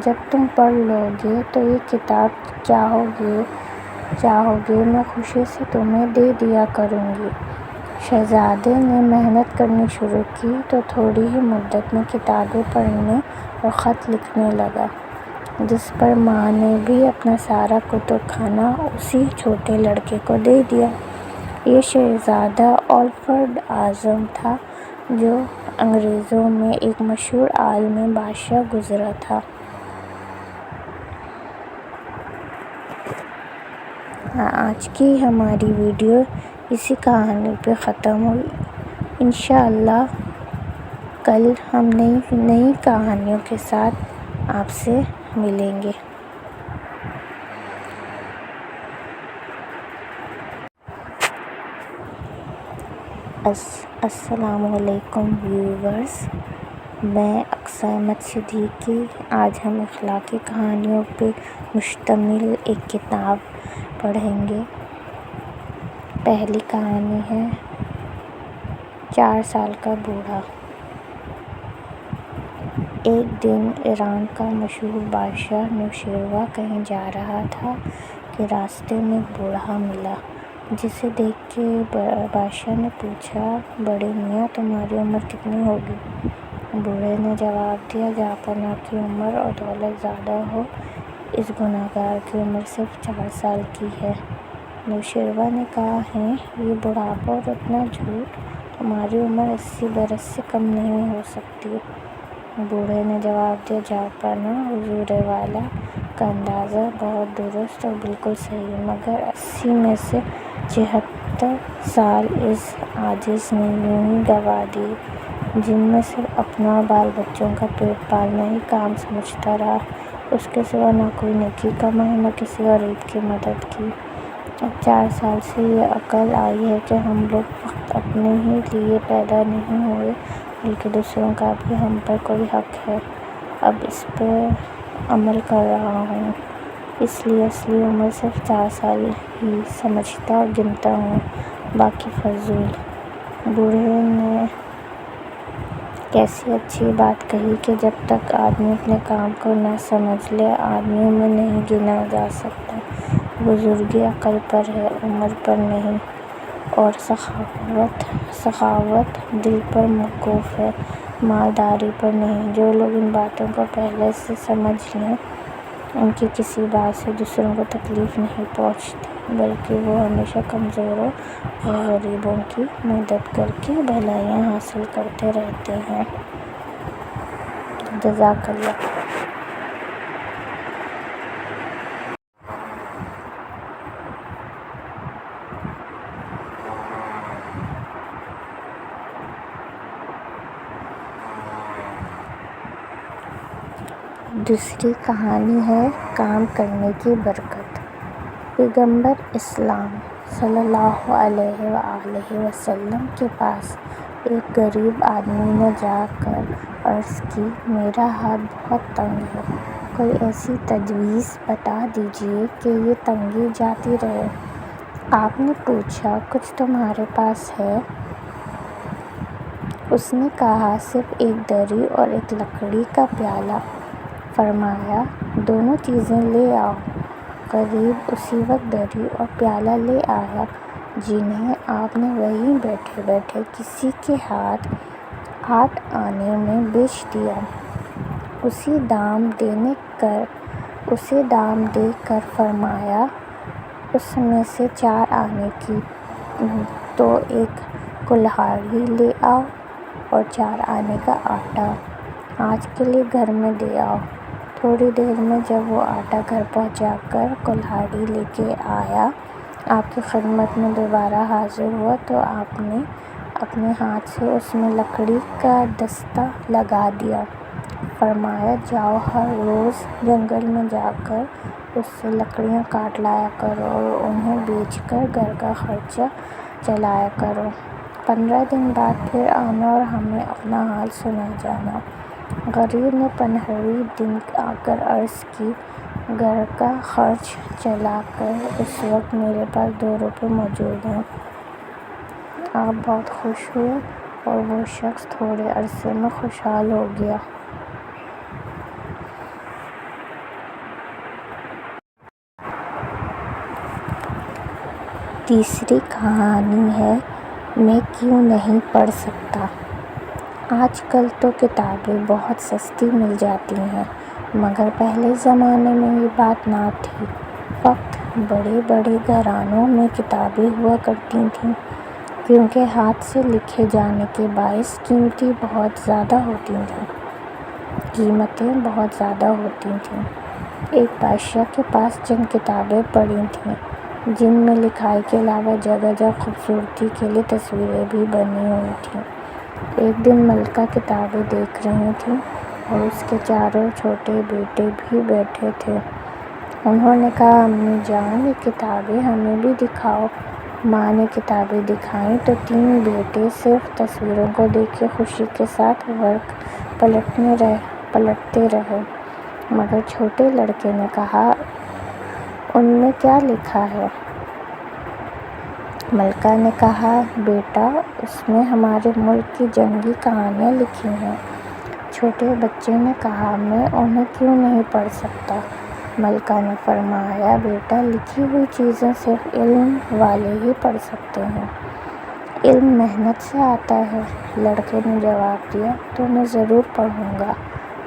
جب تم پڑھ لو گے تو یہ کتاب چاہو گے میں خوشی سے تمہیں دے دیا کروں گی۔ شہزادے نے محنت کرنی شروع کی تو تھوڑی ہی مدت میں کتابیں پڑھنے اور خط لکھنے لگا، جس پر ماں نے بھی اپنا سارا کتب خانہ اسی چھوٹے لڑکے کو دے دیا۔ یہ شہزادہ الفریڈ اعظم تھا، جو انگریزوں میں ایک مشہور عالم بادشاہ گزرا تھا۔ آج کی ہماری ویڈیو اسی کہانی پہ ختم ہوئی۔ انشاءاللہ کل ہم نئی کہانیوں کے ساتھ آپ سے ملیں گے۔ السلام علیکم ویورز، میں اقصیٰ احمد صدیقی۔ آج ہم اخلاقی کہانیوں پہ مشتمل ایک کتاب پڑھیں گے۔ پہلی کہانی ہے 4 سال کا بوڑھا۔ ایک دن ایران کا مشہور بادشاہ نوشیروان کہیں جا رہا تھا کہ راستے میں ایک بوڑھا ملا، جسے دیکھ کے بادشاہ نے پوچھا، بڑے میاں، تمہاری عمر کتنی ہوگی؟ بوڑھے نے جواب دیا، جہاں کی عمر اور دولت زیادہ ہو، اس گنہگار کی عمر صرف 4 سال کی ہے۔ نوشیروان نے کہا، ہیں یہ بڑھاپا اور اتنا جھوٹ، تمہاری عمر 80 برس سے کم نہیں ہو سکتی۔ بوڑھے نے جواب دیا، جہاں حضور والا کا اندازہ بہت درست اور بالکل صحیح ہے، مگر 80 میں سے 76 سال اس عاجز نے یوں ہی گنوا دیے، جن میں صرف اپنا اور بال بچوں کا پیٹ پالنا ہی کام سمجھتا رہا، اس کے سوا نہ کوئی نیکی کمائی، نہ کسی غریب کی مدد کی۔ اب 4 سال سے یہ عقل آئی ہے کہ ہم لوگ فقط اپنے ہی لیے پیدا نہیں ہوئے، بلکہ دوسروں کا بھی ہم پر کوئی حق ہے۔ اب اس پر عمل کر رہا ہوں، اس لیے اصلی عمر صرف 4 سال ہی سمجھتا اور گنتا ہوں، باقی فضول۔ بوڑھے نے کیسی اچھی بات کہی کہ جب تک آدمی اپنے کام کو نہ سمجھ لے، آدمیوں میں نہیں گنا جا سکتا۔ بزرگی عقل پر ہے، عمر پر نہیں، اور سخاوت دل پر موقوف ہے، مالداری پر نہیں۔ جو لوگ ان باتوں کو پہلے سے سمجھ لیں، ان کی کسی بات سے دوسروں کو تکلیف نہیں پہنچتی، بلکہ وہ ہمیشہ کمزوروں اور غریبوں کی مدد کر کے بھلائیاں حاصل کرتے رہتے ہیں۔ جزاک اللہ۔ دوسری کہانی ہے کام کرنے کی برکت۔ پیغمبر اسلام صلی اللہ علیہ وآلہ وسلم کے پاس ایک غریب آدمی نے جا کر عرض کی، میرا ہاتھ بہت تنگ ہے، کوئی ایسی تجویز بتا دیجیے کہ یہ تنگی جاتی رہے۔ آپ نے پوچھا، کچھ تمہارے پاس ہے؟ اس نے کہا، صرف ایک دری اور ایک لکڑی کا پیالہ۔ فرمایا، دونوں چیزیں لے آؤ۔ غریب اسی وقت دری اور پیالہ لے آیا، جنہیں آپ نے وہیں بیٹھے بیٹھے کسی کے ہاتھ 8 آنے میں بیچ دیا۔ اسے دام دے کر فرمایا، اس میں سے 4 آنے کی تو ایک کلہاڑی لے آؤ اور 4 آنے کا آٹا آج کے لیے گھر میں دے آؤ۔ تھوڑی دیر میں جب وہ آٹا گھر پہنچا کر کلہاڑی لے کے آیا، آپ کی خدمت میں دوبارہ حاضر ہوا تو آپ نے اپنے ہاتھ سے اس میں لکڑی کا دستہ لگا دیا۔ فرمایا، جاؤ، ہر روز جنگل میں جا کر اس سے لکڑیاں کاٹ لایا کرو اور انہیں بیچ کر گھر کا خرچہ چلایا کرو۔ 15 دن بعد پھر آنا اور ہمیں اپنا حال سنا جانا۔ غریب نے 15ویں دن آ کر عرض کی، گھر کا خرچ چلا کر اس وقت میرے پاس 2 روپے موجود ہیں۔ آپ بہت خوش ہوئے اور وہ شخص تھوڑے عرصے میں خوشحال ہو گیا۔ تیسری کہانی ہے میں کیوں نہیں پڑھ سکتا۔ آج کل تو کتابیں بہت سستی مل جاتی ہیں، مگر پہلے زمانے میں یہ بات نہ تھی۔ وقت بڑے بڑے گھرانوں میں کتابیں ہوا کرتی تھیں، کیونکہ ہاتھ سے لکھے جانے کے باعث قیمتیں بہت زیادہ ہوتی تھیں۔ ایک بادشاہ کے پاس چند کتابیں پڑی تھیں، جن میں لکھائی کے علاوہ جگہ جگہ خوبصورتی کے لیے تصویریں بھی بنی ہوئی تھیں۔ ایک دن ملکہ کتابیں دیکھ رہی تھی اور اس کے 4 چھوٹے بیٹے بھی بیٹھے تھے۔ انہوں نے کہا، امی جان، یہ کتابیں ہمیں بھی دکھاؤ۔ ماں نے کتابیں دکھائیں تو 3 بیٹے صرف تصویروں کو دیکھ کے خوشی کے ساتھ ورق پلٹتے رہے، مگر چھوٹے لڑکے نے کہا، ان میں کیا لکھا ہے؟ ملکہ نے کہا، بیٹا، اس میں ہمارے ملک کی جنگی کہانیاں لکھی ہیں۔ چھوٹے بچے نے کہا، میں انہیں کیوں نہیں پڑھ سکتا؟ ملکہ نے فرمایا، بیٹا، لکھی ہوئی چیزیں صرف علم والے ہی پڑھ سکتے ہیں۔ علم محنت سے آتا ہے۔ لڑکے نے جواب دیا، تو میں ضرور پڑھوں گا۔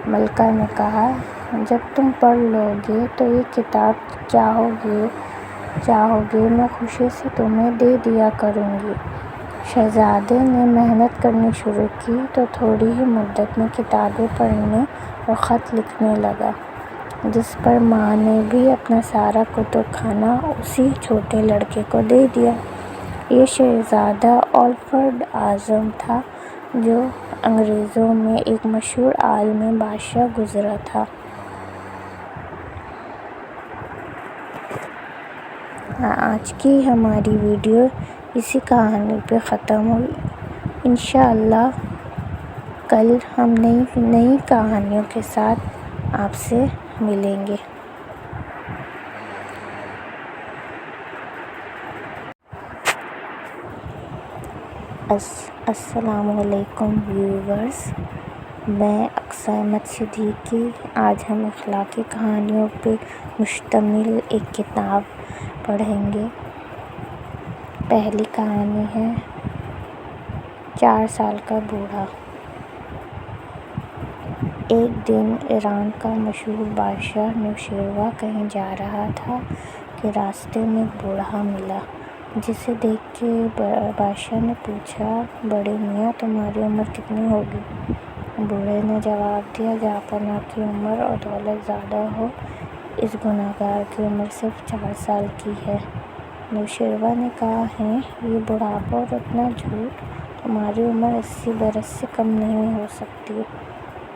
ملکہ نے کہا، جب تم پڑھ لو گے تو یہ کتاب چاہو گے میں خوشی سے تمہیں دے دیا کروں گی۔ شہزادے نے محنت کرنی شروع کی تو تھوڑی ہی مدت میں کتابیں پڑھنے اور خط لکھنے لگا، جس پر ماں نے بھی اپنا سارا کتب خانہ اسی چھوٹے لڑکے کو دے دیا۔ یہ شہزادہ الفریڈ اعظم تھا، جو انگریزوں میں ایک مشہور عالم بادشاہ گزرا تھا۔ آج کی ہماری ویڈیو اسی کہانی پہ ختم ہوئی۔ انشاءاللہ کل ہم نئی کہانیوں کے ساتھ آپ سے ملیں گے۔ السلام علیکم ویورز، میں اقصیٰ احمد صدیقی۔ آج ہم اخلاقی کہانیوں پہ مشتمل ایک کتاب پڑھیں گے۔ پہلی کہانی ہے 4 سال کا بوڑھا۔ ایک دن ایران کا مشہور بادشاہ نوشیروان کہیں جا رہا تھا کہ راستے میں ایک بوڑھا ملا، جسے دیکھ کے بادشاہ نے پوچھا، بڑے میاں، تمہاری عمر کتنی ہوگی؟ بوڑھے نے جواب دیا، جہاں کی عمر اور دولت زیادہ ہو، اس گنہگار کی عمر صرف 4 سال کی ہے۔ نوشیروان نے کہا، ہیں یہ بڑھاپا اور اتنا جھوٹ! تمہاری عمر 80 برس سے کم نہیں ہو سکتی۔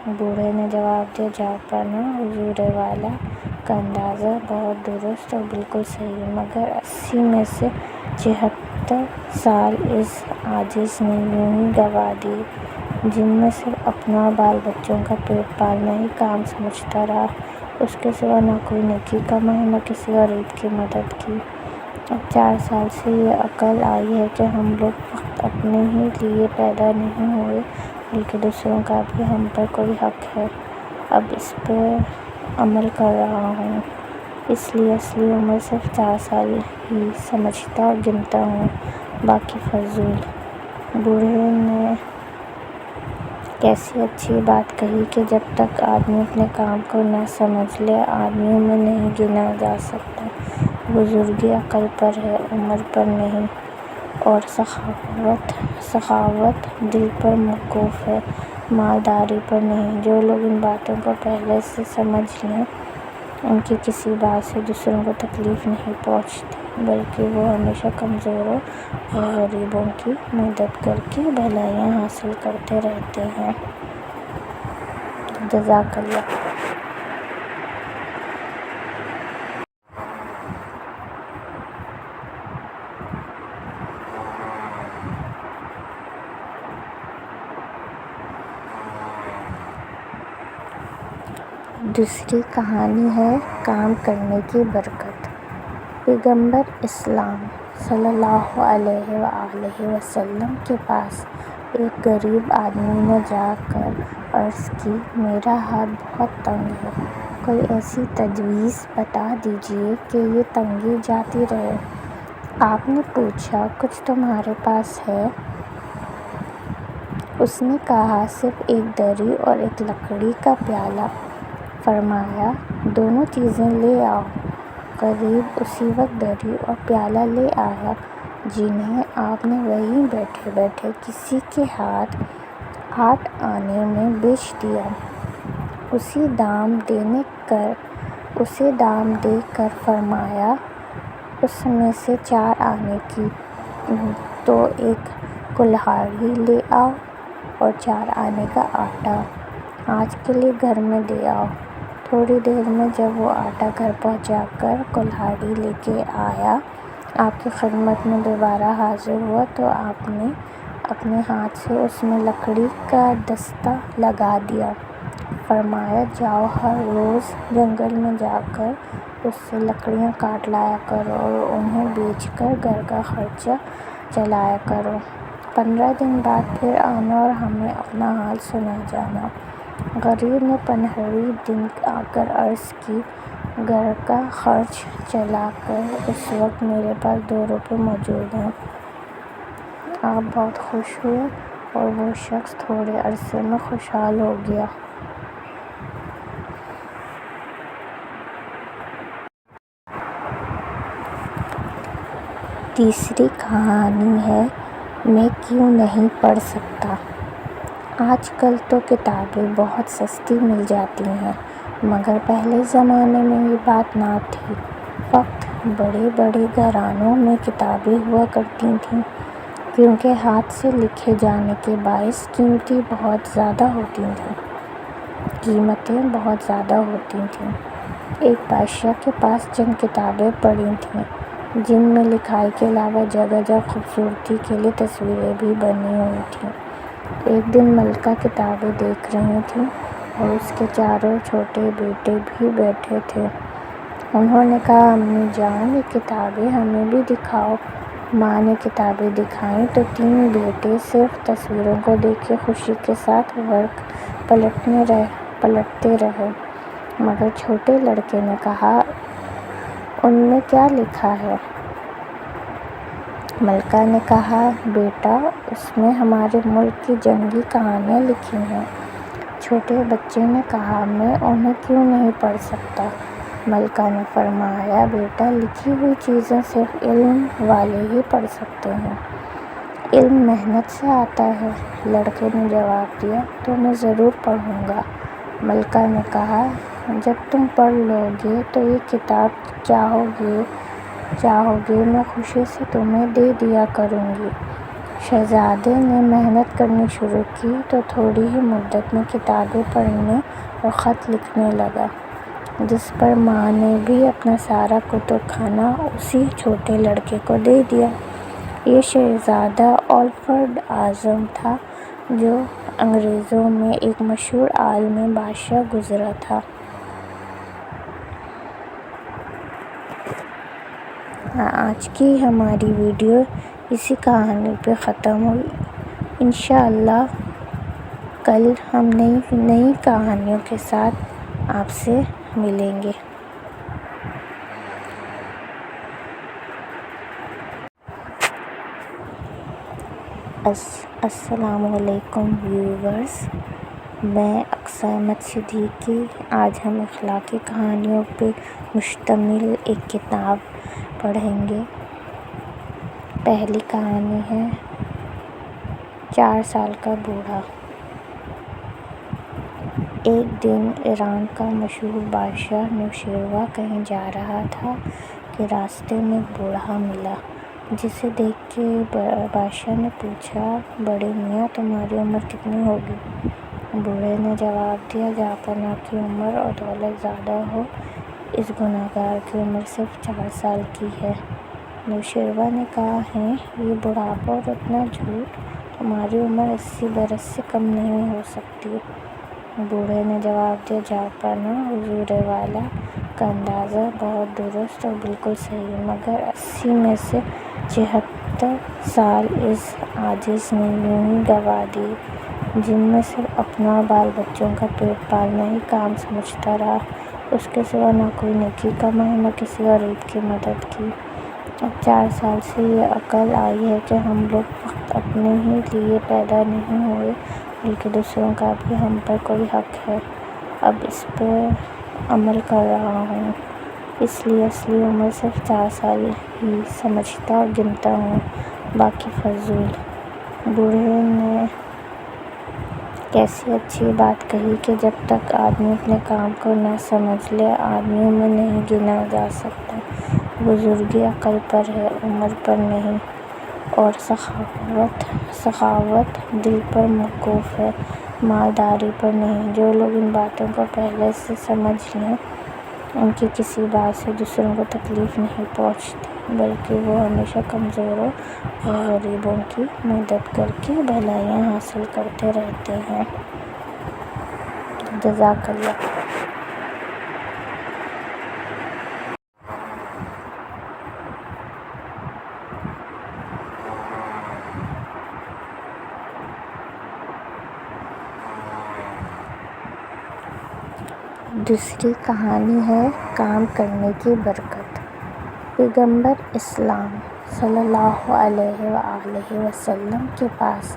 بوڑھے نے جواب دیا، جاؤ پناہ حضور والا کا اندازہ بہت درست اور بالکل صحیح ہے، مگر 80 میں سے 76 سال اس عاجز نے یوں ہی گنوا دیے، جن میں صرف اپنا اور بال بچوں کا پیٹ پالنا ہی کام سمجھتا رہا، اس کے سوا نہ کوئی نیکی کمائی، نہ کسی غریب کی مدد کی۔ اب 4 سال سے یہ عقل آئی ہے کہ ہم لوگ فقط اپنے ہی لیے پیدا نہیں ہوئے بلکہ دوسروں کا بھی ہم پر کوئی حق ہے۔ اب اس پر عمل کر رہا ہوں، اس لیے اصلی عمر صرف 4 سال ہی سمجھتا اور گنتا ہوں، باقی فضول۔ بوڑھے نے کیسی اچھی بات کہی کہ جب تک آدمی اپنے کام کو نہ سمجھ لے، آدمیوں میں نہیں گنا جا سکتا۔ بزرگی عقل پر ہے، عمر پر نہیں، اور سخاوت دل پر موقوف ہے، مالداری پر نہیں۔ جو لوگ ان باتوں کو پہلے سے سمجھ لیں، ان کی کسی بات سے دوسروں کو تکلیف نہیں پہنچتی، بلکہ وہ ہمیشہ کمزوروں اور غریبوں کی مدد کر کے بھلائیاں حاصل کرتے رہتے ہیں۔ جزاک اللہ۔ دوسری کہانی ہے کام کرنے کی برکت۔ پیغمبر اسلام صلی اللہ علیہ وآلہ وسلم کے پاس ایک غریب آدمی نے جا کر عرض کی، میرا ہاتھ بہت تنگ ہے، کوئی ایسی تجویز بتا دیجیے کہ یہ تنگی جاتی رہے۔ آپ نے پوچھا، کچھ تمہارے پاس ہے؟ اس نے کہا، صرف ایک دری اور ایک لکڑی کا پیالہ۔ فرمایا، دونوں چیزیں لے آؤ۔ غریب اسی وقت دری اور پیالہ لے آیا، جنہیں آپ نے وہیں بیٹھے بیٹھے کسی کے ہاتھ 8 آنے میں بیچ دیا۔ اسے دام دے کر فرمایا، اس میں سے 4 آنے کی تو ایک کلہاڑی لے آؤ اور 4 آنے کا آٹا، آج کے لیے گھر میں دے آؤ۔ تھوڑی دیر میں جب وہ آٹا گھر پہنچا کر کلہاڑی لے کے آیا، آپ کی خدمت میں دوبارہ حاضر ہوا تو آپ نے اپنے ہاتھ سے اس میں لکڑی کا دستہ لگا دیا۔ فرمایا، جاؤ، ہر روز جنگل میں جا کر اس سے لکڑیاں کاٹ لایا کرو اور انہیں بیچ کر گھر کا خرچہ چلایا کرو۔ 15 دن بعد پھر آنا اور ہمیں اپنا حال سنا جانا۔ غریب نے 15ویں دن آ کر عرض کی، گھر کا خرچ چلا کر اس وقت میرے پاس 2 روپے موجود ہیں۔ آپ بہت خوش ہوئے اور وہ شخص تھوڑے عرصے میں خوشحال ہو گیا۔ تیسری کہانی ہے میں کیوں نہیں پڑھ سکتا۔ آج کل تو کتابیں بہت سستی مل جاتی ہیں، مگر پہلے زمانے میں یہ بات نہ تھی۔ فقط بڑے بڑے گھرانوں میں کتابیں ہوا کرتی تھیں، کیونکہ ہاتھ سے لکھے جانے کے باعث قیمتیں بہت زیادہ ہوتی تھیں۔ ایک بادشاہ کے پاس چند کتابیں پڑی تھیں، جن میں لکھائی کے علاوہ جگہ جگہ خوبصورتی کے لیے تصویریں بھی بنی ہوئی تھیں۔ ایک دن ملکہ کتابیں دیکھ رہی تھی اور اس کے 4 چھوٹے بیٹے بھی بیٹھے تھے۔ انہوں نے کہا، امی جان، یہ کتابیں ہمیں بھی دکھاؤ۔ ماں نے کتابیں دکھائیں تو 3 بیٹے صرف تصویروں کو دیکھ کے خوشی کے ساتھ ورق پلٹتے رہے، مگر چھوٹے لڑکے نے کہا، ان میں کیا لکھا ہے؟ ملکہ نے کہا، بیٹا، اس میں ہمارے ملک کی جنگی کہانیاں لکھی ہیں۔ چھوٹے بچے نے کہا، میں انہیں کیوں نہیں پڑھ سکتا؟ ملکہ نے فرمایا، بیٹا، لکھی ہوئی چیزیں صرف علم والے ہی پڑھ سکتے ہیں۔ علم محنت سے آتا ہے۔ لڑکے نے جواب دیا، تو میں ضرور پڑھوں گا۔ ملکہ نے کہا، جب تم پڑھ لو گے تو یہ کتاب چاہو گے میں خوشی سے تمہیں دے دیا کروں گی۔ شہزادے نے محنت کرنی شروع کی تو تھوڑی ہی مدت میں کتابیں پڑھنے اور خط لکھنے لگا، جس پر ماں نے بھی اپنا سارا کتب خانہ اسی چھوٹے لڑکے کو دے دیا۔ یہ شہزادہ الفریڈ اعظم تھا، جو انگریزوں میں ایک مشہور عالم بادشاہ گزرا تھا۔ آج کی ہماری ویڈیو اسی کہانی پہ ختم ہوئی۔ انشاءاللہ کل ہم نئی کہانیوں کے ساتھ آپ سے ملیں گے۔ السلام علیکم ویورز، میں اقصیٰ احمد صدیقی۔ آج ہم اخلاقی کہانیوں پہ مشتمل ایک کتاب پڑھیں گے۔ پہلی کہانی ہے 4 سال کا بوڑھا۔ ایک دن ایران کا مشہور بادشاہ نوشیروان کہیں جا رہا تھا کہ راستے میں ایک بوڑھا ملا، جسے دیکھ کے بادشاہ نے پوچھا، بڑے میاں تمہاری عمر کتنی ہوگی؟ بوڑھے نے جواب دیا، جہاں کی عمر اور دولت زیادہ ہو، اس گنہگار کی عمر صرف 4 سال کی ہے۔ نوشیروان نے کہا، ہیں یہ بڑھاپا اور اتنا جھوٹ، تمہاری عمر 80 برس سے کم نہیں ہو سکتی۔ بوڑھے نے جواب دیا، جہاں حضور والا کا اندازہ بہت درست اور بالکل صحیح ہے، مگر 80 میں سے 76 سال اس عاجز نے یوں ہی گنوا دیے، جن میں صرف اپنا اور بال بچوں کا پیٹ پالنا ہی کام سمجھتا رہا، اس کے سوا نہ کوئی نیکی کمائی، نہ کسی غریب کی مدد کی۔ اب 4 سال سے یہ عقل آئی ہے کہ ہم لوگ فقط اپنے ہی لیے پیدا نہیں ہوئے، بلکہ دوسروں کا بھی ہم پر کوئی حق ہے۔ اب اس پر عمل کر رہا ہوں، اس لیے اصلی عمر صرف 4 سال ہی سمجھتا اور گنتا ہوں، باقی فضول۔ بوڑھے نے کیسی اچھی بات کہی کہ جب تک آدمی اپنے کام کو نہ سمجھ لے، آدمیوں میں نہیں گنا جا سکتا۔ بزرگی عقل پر ہے، عمر پر نہیں، اور سخاوت دل پر موقوف ہے، مالداری پر نہیں۔ جو لوگ ان باتوں کو پہلے سے سمجھ لیں، ان کی کسی بات سے دوسروں کو تکلیف نہیں پہنچتی، بلکہ وہ ہمیشہ کمزوروں اور غریبوں کی مدد کر کے بھلائیاں حاصل کرتے رہتے ہیں۔ جزاک اللہ۔ دوسری کہانی ہے کام کرنے کی برکت۔ پیغمبر اسلام صلی اللہ علیہ وآلہ وسلم کے پاس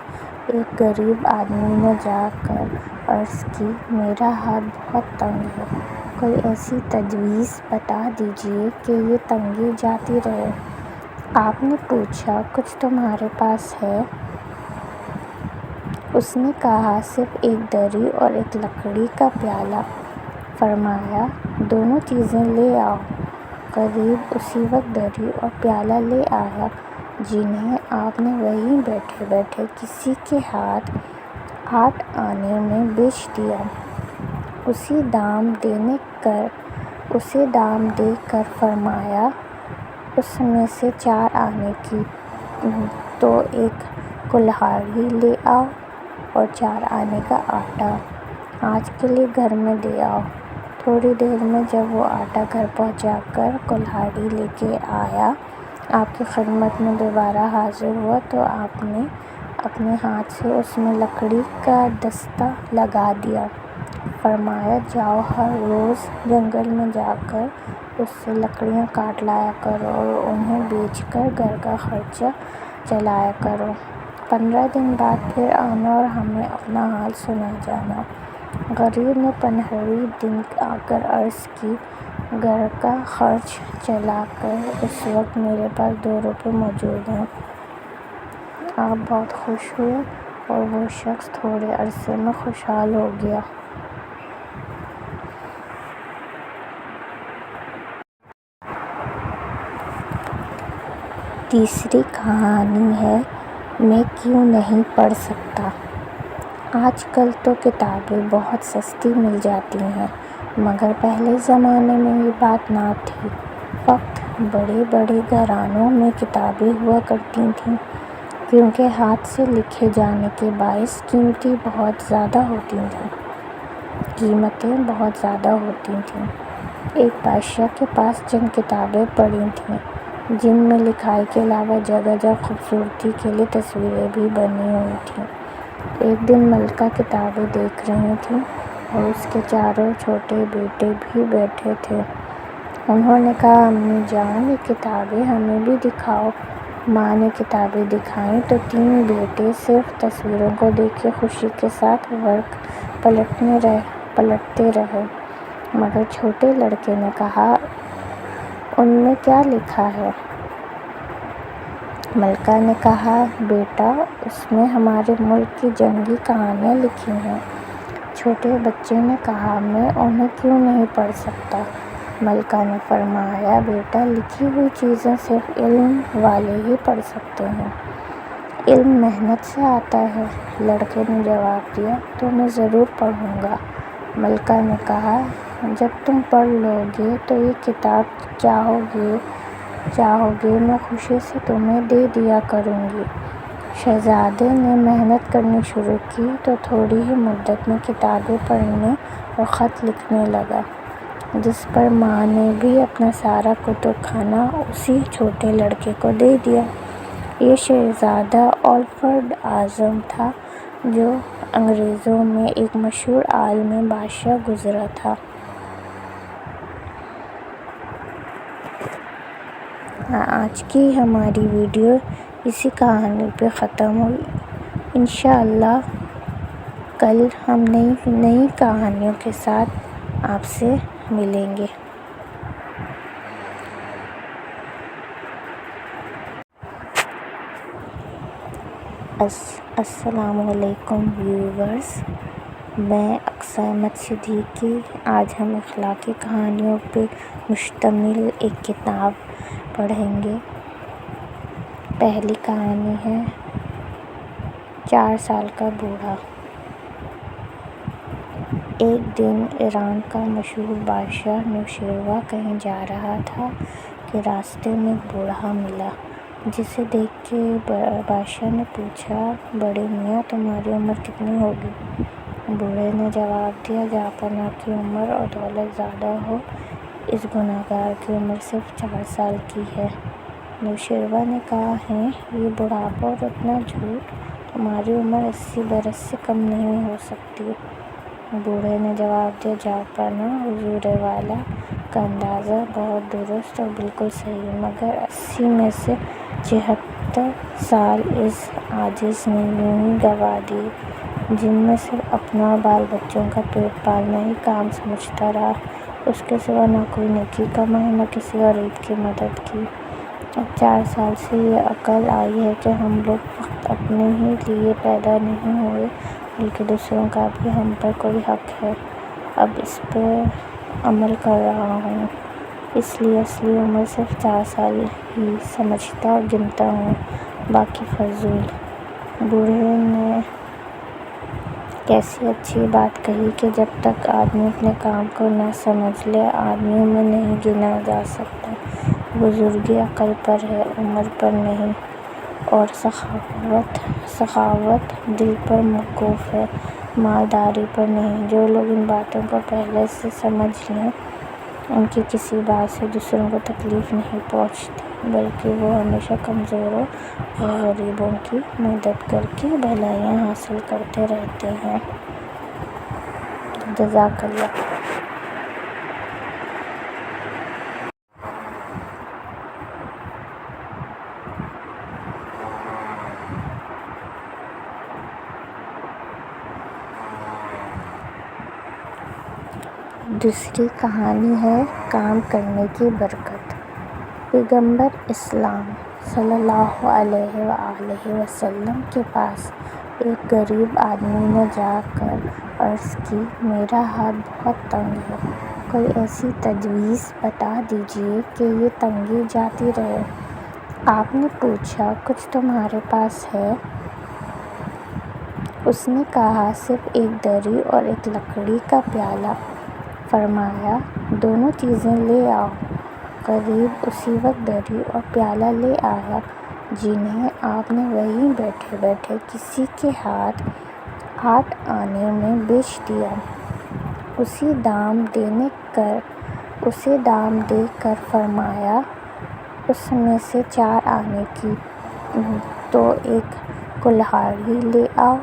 ایک غریب آدمی نے جا کر عرض کی، میرا ہاتھ بہت تنگ ہے، کوئی ایسی تجویز بتا دیجیے کہ یہ تنگی جاتی رہے۔ آپ نے پوچھا، کچھ تمہارے پاس ہے؟ اس نے کہا، صرف ایک دری اور ایک لکڑی کا پیالہ۔ فرمایا، دونوں چیزیں لے آؤ۔ غریب اسی وقت دری اور پیالہ لے آیا، جنہیں آپ نے وہیں بیٹھے بیٹھے کسی کے ہاتھ 8 آنے میں بیچ دیا۔ اسے دام دے کر فرمایا، اس میں سے 4 آنے کی تو ایک کلہاڑی لے آؤ اور 4 آنے کا آٹا، آج کے لیے گھر میں دے آؤ۔ تھوڑی دیر میں جب وہ آٹا گھر پہنچا کر کلہاڑی لے کے آیا، آپ کی خدمت میں دوبارہ حاضر ہوا تو آپ نے اپنے ہاتھ سے اس میں لکڑی کا دستہ لگا دیا۔ فرمایا، جاؤ، ہر روز جنگل میں جا کر اس سے لکڑیاں کاٹ لایا کرو اور انہیں بیچ کر گھر کا خرچہ چلایا کرو۔ 15 دن بعد پھر آنا اور ہمیں اپنا حال سنا جانا۔ غریب نے 15ویں دن آ کر عرض کی، گھر کا خرچ چلا کر اس وقت میرے پاس 2 روپے موجود ہیں۔ آپ بہت خوش ہوئے اور وہ شخص تھوڑے عرصے میں خوشحال ہو گیا۔ تیسری کہانی ہے میں کیوں نہیں پڑھ سکتا؟ آج کل تو کتابیں بہت سستی مل جاتی ہیں، مگر پہلے زمانے میں یہ بات نہ تھی۔ وقت بڑے بڑے گھرانوں میں کتابیں ہوا کرتی تھیں، کیونکہ ہاتھ سے لکھے جانے کے باعث قیمتیں بہت زیادہ ہوتی تھیں۔ ایک بادشاہ کے پاس چند کتابیں پڑی تھیں، جن میں لکھائی کے علاوہ جگہ جگہ خوبصورتی کے لیے تصویریں بھی بنی ہوئی تھیں۔ ایک دن ملکہ کتابیں دیکھ رہی تھی اور اس کے چاروں چھوٹے بیٹے بھی بیٹھے تھے۔ انہوں نے کہا، امی جان، یہ کتابیں ہمیں بھی دکھاؤ۔ ماں نے کتابیں دکھائیں تو تین بیٹے صرف تصویروں کو دیکھ کے خوشی کے ساتھ ورق پلٹتے رہے، مگر چھوٹے لڑکے نے کہا، ان میں کیا لکھا ہے؟ ملکہ نے کہا، بیٹا، اس میں ہمارے ملک کی جنگی کہانیاں لکھی ہیں۔ چھوٹے بچے نے کہا، میں انہیں کیوں نہیں پڑھ سکتا؟ ملکہ نے فرمایا، بیٹا، لکھی ہوئی چیزیں صرف علم والے ہی پڑھ سکتے ہیں۔ علم محنت سے آتا ہے۔ لڑکے نے جواب دیا، تو میں ضرور پڑھوں گا۔ ملکہ نے کہا، جب تم پڑھ لو گے تو یہ کتاب چاہو گے میں خوشی سے تمہیں دے دیا کروں گی۔ شہزادے نے محنت کرنی شروع کی تو تھوڑی ہی مدت میں کتابیں پڑھنے اور خط لکھنے لگا، جس پر ماں نے بھی اپنا سارا کتب خانہ اسی چھوٹے لڑکے کو دے دیا۔ یہ شہزادہ الفریڈ اعظم تھا، جو انگریزوں میں ایک مشہور عالم بادشاہ گزرا تھا۔ آج کی ہماری ویڈیو اسی کہانی پہ ختم ہوئی۔ انشاءاللہ کل ہم نئی کہانیوں کے ساتھ آپ سے ملیں گے۔ السلام علیکم ویورز، میں اقصیٰ احمد صدیقی۔ آج ہم اخلاقی کہانیوں پہ مشتمل ایک کتاب پڑھیں گے۔ پہلی کہانی ہے 4 سال کا بوڑھا۔ ایک دن ایران کا مشہور بادشاہ نوشیروان کہیں جا رہا تھا کہ راستے میں ایک بوڑھا ملا، جسے دیکھ کے بادشاہ نے پوچھا، بڑے میاں، تمہاری عمر کتنی ہوگی؟ بوڑھے نے جواب دیا، جہاں کی عمر اور دولت زیادہ ہو، اس گنہگار کی عمر صرف 4 سال کی ہے۔ نوشیروان نے کہا، ہیں یہ بڑھاپا اور اتنا جھوٹ! تمہاری عمر 80 برس سے کم نہیں ہو سکتی۔ بوڑھے نے جواب دیا، جہاں حضور والا کا اندازہ بہت درست اور بالکل صحیح ہے، مگر 80 میں سے 76 سال اس عاجز نے یوں ہی گنوا دیے، جن میں صرف اپنا اور بال بچوں کا پیٹ پالنا ہی کام سمجھتا رہا، اس کے سوا نہ کوئی نیکی کمائی، نہ کسی غریب کی مدد کی۔ اب 4 سال سے یہ عقل آئی ہے کہ ہم لوگ فقط اپنے ہی لیے پیدا نہیں ہوئے، بلکہ دوسروں کا بھی ہم پر کوئی حق ہے۔ اب اس پر عمل کر رہا ہوں، اس لیے اصلی عمر صرف 4 سال ہی سمجھتا اور گنتا ہوں، باقی فضول۔ بوڑھے نے کیسی اچھی بات کہی کہ جب تک آدمی اپنے کام کو نہ سمجھ لے، آدمیوں میں نہیں گنا جا سکتا۔ بزرگی عقل پر ہے، عمر پر نہیں، اور سخاوت دل پر موقوف ہے، مالداری پر نہیں۔ جو لوگ ان باتوں کو پہلے سے سمجھ لیں، ان کی کسی بات سے دوسروں کو تکلیف نہیں پہنچتی، بلکہ وہ ہمیشہ کمزوروں اور غریبوں کی مدد کر کے بھلائیاں حاصل کرتے رہتے ہیں۔ جزاک اللہ۔ دوسری کہانی ہے کام کرنے کی برکت۔ پیغمبر اسلام صلی اللہ علیہ وآلہ وسلم کے پاس ایک غریب آدمی نے جا کر عرض کی، میرا ہاتھ بہت تنگ ہے، کوئی ایسی تجویز بتا دیجیے کہ یہ تنگی جاتی رہے۔ آپ نے پوچھا کچھ تمہارے پاس ہے؟ اس نے کہا صرف ایک دری اور ایک لکڑی کا پیالہ۔ فرمایا دونوں چیزیں لے آؤ۔ غریب اسی وقت دری اور پیالہ لے آیا، جنہیں آپ نے وہیں بیٹھے بیٹھے کسی کے ہاتھ 8 آنے میں بیچ دیا۔ اسے دام دے کر فرمایا اس میں سے 4 آنے کی تو ایک کلہاڑی لے آؤ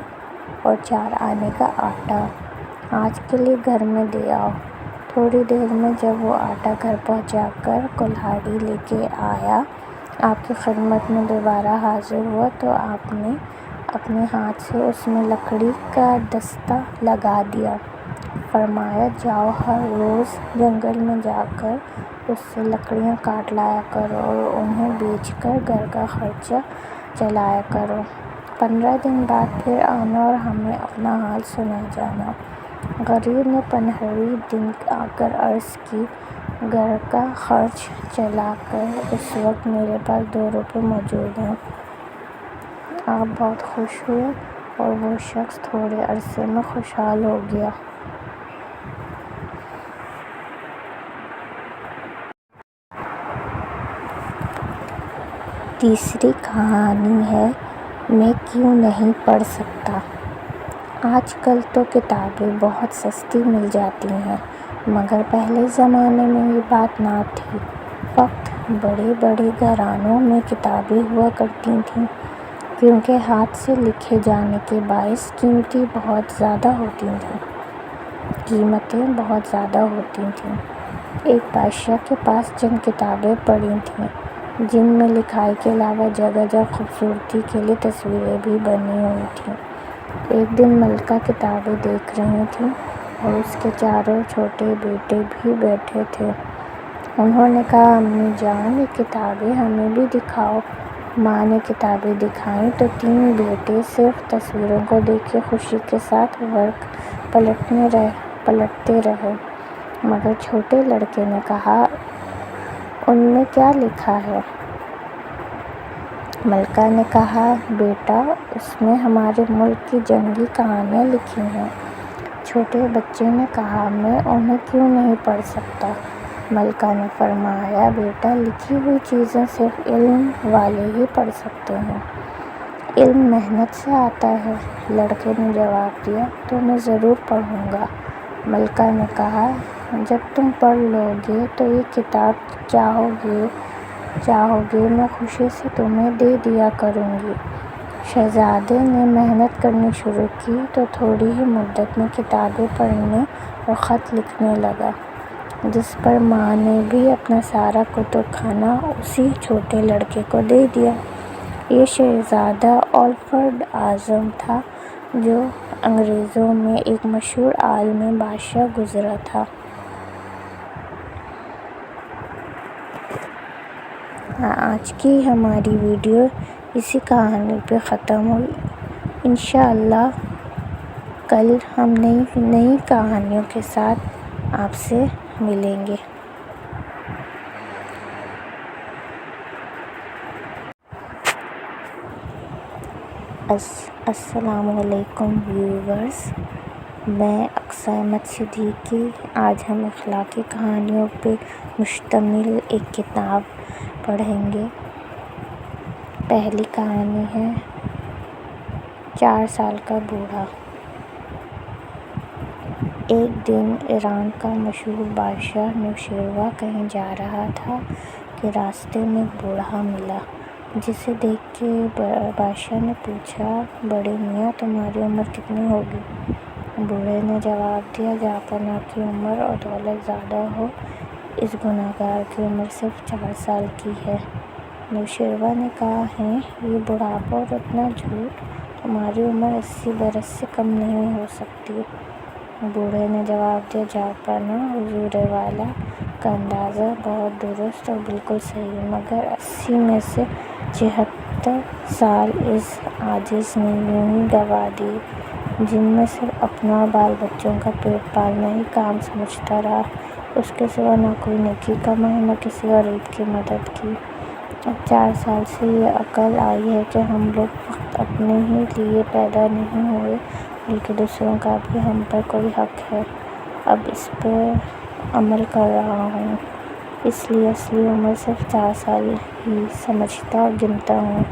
اور 4 آنے کا آٹا آج کے لیے گھر میں دے آؤ۔ تھوڑی دیر میں جب وہ آٹا گھر پہنچا کر کلہاڑی لے کے آیا، آپ کی خدمت میں دوبارہ حاضر ہوا تو آپ نے اپنے ہاتھ سے اس میں لکڑی کا دستہ لگا دیا۔ فرمایا جاؤ، ہر روز جنگل میں جا کر اس سے لکڑیاں کاٹ لایا کرو اور انہیں بیچ کر گھر کا خرچہ چلایا کرو۔ 15 دن بعد پھر آنا اور ہمیں اپنا حال سنا جانا۔ غریب نے 15ویں دن آ کر عرض کی، گھر کا خرچ چلا کر اس وقت میرے پاس 2 روپے موجود ہیں۔ آپ بہت خوش ہوئے اور وہ شخص تھوڑے عرصے میں خوشحال ہو گیا۔ تیسری کہانی ہے میں کیوں نہیں پڑھ سکتا۔ آج کل تو کتابیں بہت سستی مل جاتی ہیں، مگر پہلے زمانے میں یہ بات نہ تھی۔ فقط بڑے بڑے گھرانوں میں کتابیں ہوا کرتی تھیں، کیونکہ ہاتھ سے لکھے جانے کے باعث قیمتیں بہت زیادہ ہوتی تھیں۔ ایک بادشاہ کے پاس چند کتابیں پڑی تھیں، جن میں لکھائی کے علاوہ جگہ جگہ خوبصورتی کے لیے تصویریں بھی بنی ہوئی تھیں۔ ایک دن ملکہ کتابیں دیکھ رہی تھی اور اس کے چاروں چھوٹے بیٹے بھی بیٹھے تھے۔ انہوں نے کہا امی جان، یہ کتابیں ہمیں بھی دکھاؤ۔ ماں نے کتابیں دکھائیں تو 3 بیٹے صرف تصویروں کو دیکھ کے خوشی کے ساتھ ورق پلٹتے رہے، مگر چھوٹے لڑکے نے کہا ان میں کیا لکھا ہے؟ ملکہ نے کہا بیٹا، اس میں ہمارے ملک کی جنگی کہانیاں لکھی ہیں۔ چھوٹے بچے نے کہا میں انہیں کیوں نہیں پڑھ سکتا؟ ملکہ نے فرمایا بیٹا، لکھی ہوئی چیزیں صرف علم والے ہی پڑھ سکتے ہیں۔ علم محنت سے آتا ہے۔ لڑکے نے جواب دیا تو میں ضرور پڑھوں گا۔ ملکہ نے کہا جب تم پڑھ لو گے تو یہ کتاب چاہو گے میں خوشی سے تمہیں دے دیا کروں گی۔ شہزادے نے محنت کرنی شروع کی تو تھوڑی ہی مدت میں کتابیں پڑھنے اور خط لکھنے لگا، جس پر ماں نے بھی اپنا سارا کتب خانہ اسی چھوٹے لڑکے کو دے دیا۔ یہ شہزادہ آلفریڈ اعظم تھا، جو انگریزوں میں ایک مشہور عالم بادشاہ گزرا تھا۔ آج کی ہماری ویڈیو اسی کہانی پہ ختم ہوئی۔ انشاءاللہ کل ہم نئی کہانیوں کے ساتھ آپ سے ملیں گے۔ السلام علیکم ویورز، میں اقصیٰ احمد صدیقی۔ آج ہم اخلاقی کہانیوں پہ مشتمل ایک کتاب پڑھیں گے۔ پہلی کہانی ہے 4 سال کا بوڑھا۔ ایک دن ایران کا مشہور بادشاہ نوشیروان کہیں جا رہا تھا کہ راستے میں ایک بوڑھا ملا، جسے دیکھ کے بادشاہ نے پوچھا بڑے میاں تمہاری عمر کتنی ہوگی؟ بوڑھے نے جواب دیا جہاں آپ کی عمر اور دولت زیادہ ہو، اس گنہگار کی عمر صرف 4 سال کی ہے۔ نوشیروان نے کہا ہیں یہ بڑھاپا اور اتنا جھوٹ، تمہاری عمر 80 برس سے کم نہیں ہو سکتی۔ بوڑھے نے جواب دیا جہاں حضور والا کا اندازہ بہت درست اور بالکل صحیح ہے، مگر 80 میں سے 76 سال اس عاجز نے یوں ہی گنوا دیے، جن میں صرف اپنا اور بال بچوں کا پیٹ پالنا ہی کام سمجھتا رہا، اس کے سوا نہ کوئی نیکی کمائی نہ کسی غریب کی مدد کی۔ اب 4 سال سے یہ عقل آئی ہے کہ ہم لوگ فقط اپنے ہی لیے پیدا نہیں ہوئے بلکہ دوسروں کا بھی ہم پر کوئی حق ہے۔ اب اس پر عمل کر رہا ہوں، اس لیے اصلی عمر صرف 4 سال ہی سمجھتا اور گنتا ہوں،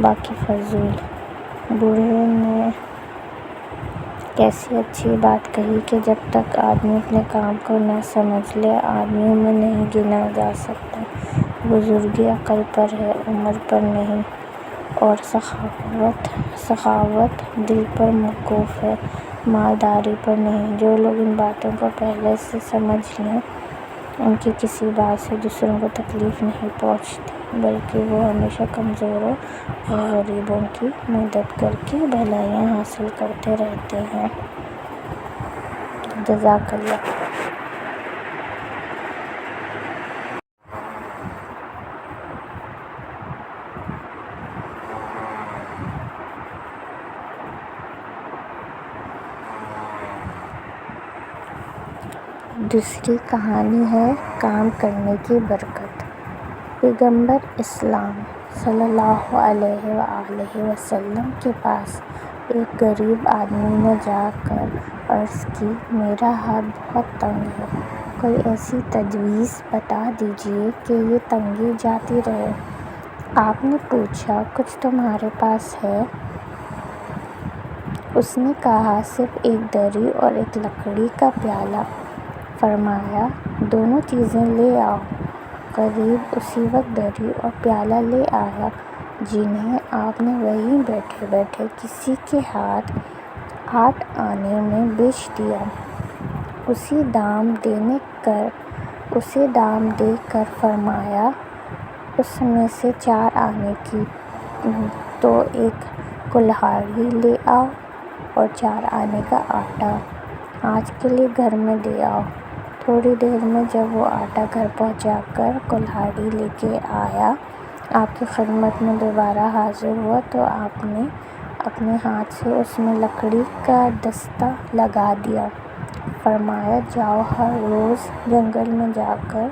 باقی فضول۔ بوڑھے نے کیسی اچھی بات کہی کہ جب تک آدمی اپنے کام کو نہ سمجھ لے آدمیوں میں نہیں گنا جا سکتا۔ بزرگی عقل پر ہے، عمر پر نہیں، اور سخاوت دل پر موقوف ہے، مالداری پر نہیں۔ جو لوگ ان باتوں کو پہلے سے سمجھ لیں ان کی کسی بات سے دوسروں کو تکلیف نہیں پہنچتی، بلکہ وہ ہمیشہ کمزوروں اور غریبوں کی مدد کر کے بھلائیاں حاصل کرتے رہتے ہیں۔ جزاک اللہ۔ دوسری کہانی ہے کام کرنے کی برکت۔ پیغمبر اسلام صلی اللہ علیہ وآلہ وسلم کے پاس ایک غریب آدمی نے جا کر عرض کی، میرا ہاتھ بہت تنگ ہے، کوئی ایسی تجویز بتا دیجیے کہ یہ تنگی جاتی رہے۔ آپ نے پوچھا، کچھ تمہارے پاس ہے؟ اس نے کہا، صرف ایک دری اور ایک لکڑی کا پیالہ۔ فرمایا، دونوں چیزیں لے آؤ۔ غریب اسی وقت دری اور پیالہ لے آیا، جنہیں آپ نے وہیں بیٹھے بیٹھے کسی کے ہاتھ 8 آنے میں بیچ دیا۔ اسے دام دے کر فرمایا، اس میں سے 4 آنے کی تو ایک کلہاڑی لے آؤ اور 4 آنے کا آٹا آج کے لیے گھر میں دے آؤ۔ تھوڑی دیر میں جب وہ آٹا گھر پہنچا کر کلہاڑی لے کے آیا، آپ کی خدمت میں دوبارہ حاضر ہوا تو آپ نے اپنے ہاتھ سے اس میں لکڑی کا دستہ لگا دیا۔ فرمایا، جاؤ، ہر روز جنگل میں جا کر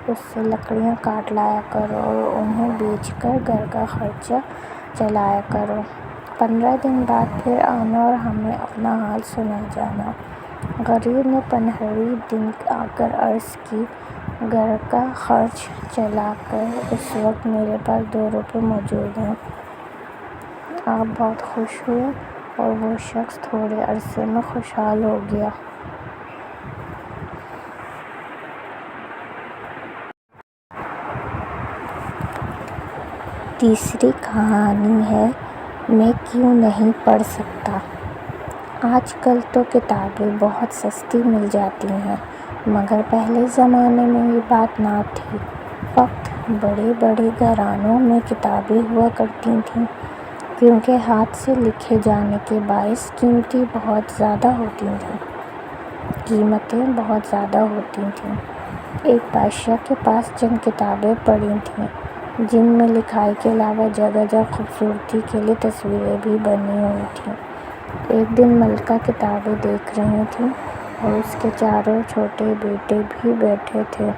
اس سے لکڑیاں کاٹ لایا کرو اور انہیں بیچ کر گھر کا خرچہ چلایا کرو۔ 15 دن بعد پھر آنا اور ہمیں اپنا حال سنا جانا۔ غریب نے 15ویں دن آ کر عرض کی، گھر کا خرچ چلا کر اس وقت میرے پاس 2 روپے موجود ہیں۔ آپ بہت خوش ہوئے اور وہ شخص تھوڑے عرصے میں خوشحال ہو گیا۔ تیسری کہانی ہے میں کیوں نہیں پڑھ سکتا۔ آج کل تو کتابیں بہت سستی مل جاتی ہیں، مگر پہلے زمانے میں یہ بات نہ تھی۔ وقت بڑے بڑے گھرانوں میں کتابیں ہوا کرتی تھیں، کیونکہ ہاتھ سے لکھے جانے کے باعث قیمتیں بہت زیادہ ہوتی تھیں۔ ایک بادشاہ کے پاس چند کتابیں پڑی تھیں، جن میں لکھائی کے علاوہ جگہ جگہ خوبصورتی کے لیے تصویریں بھی بنی ہوئی تھیں۔ ایک دن ملکہ کتابیں دیکھ رہی تھی اور اس کے 4 چھوٹے بیٹے بھی بیٹھے تھے۔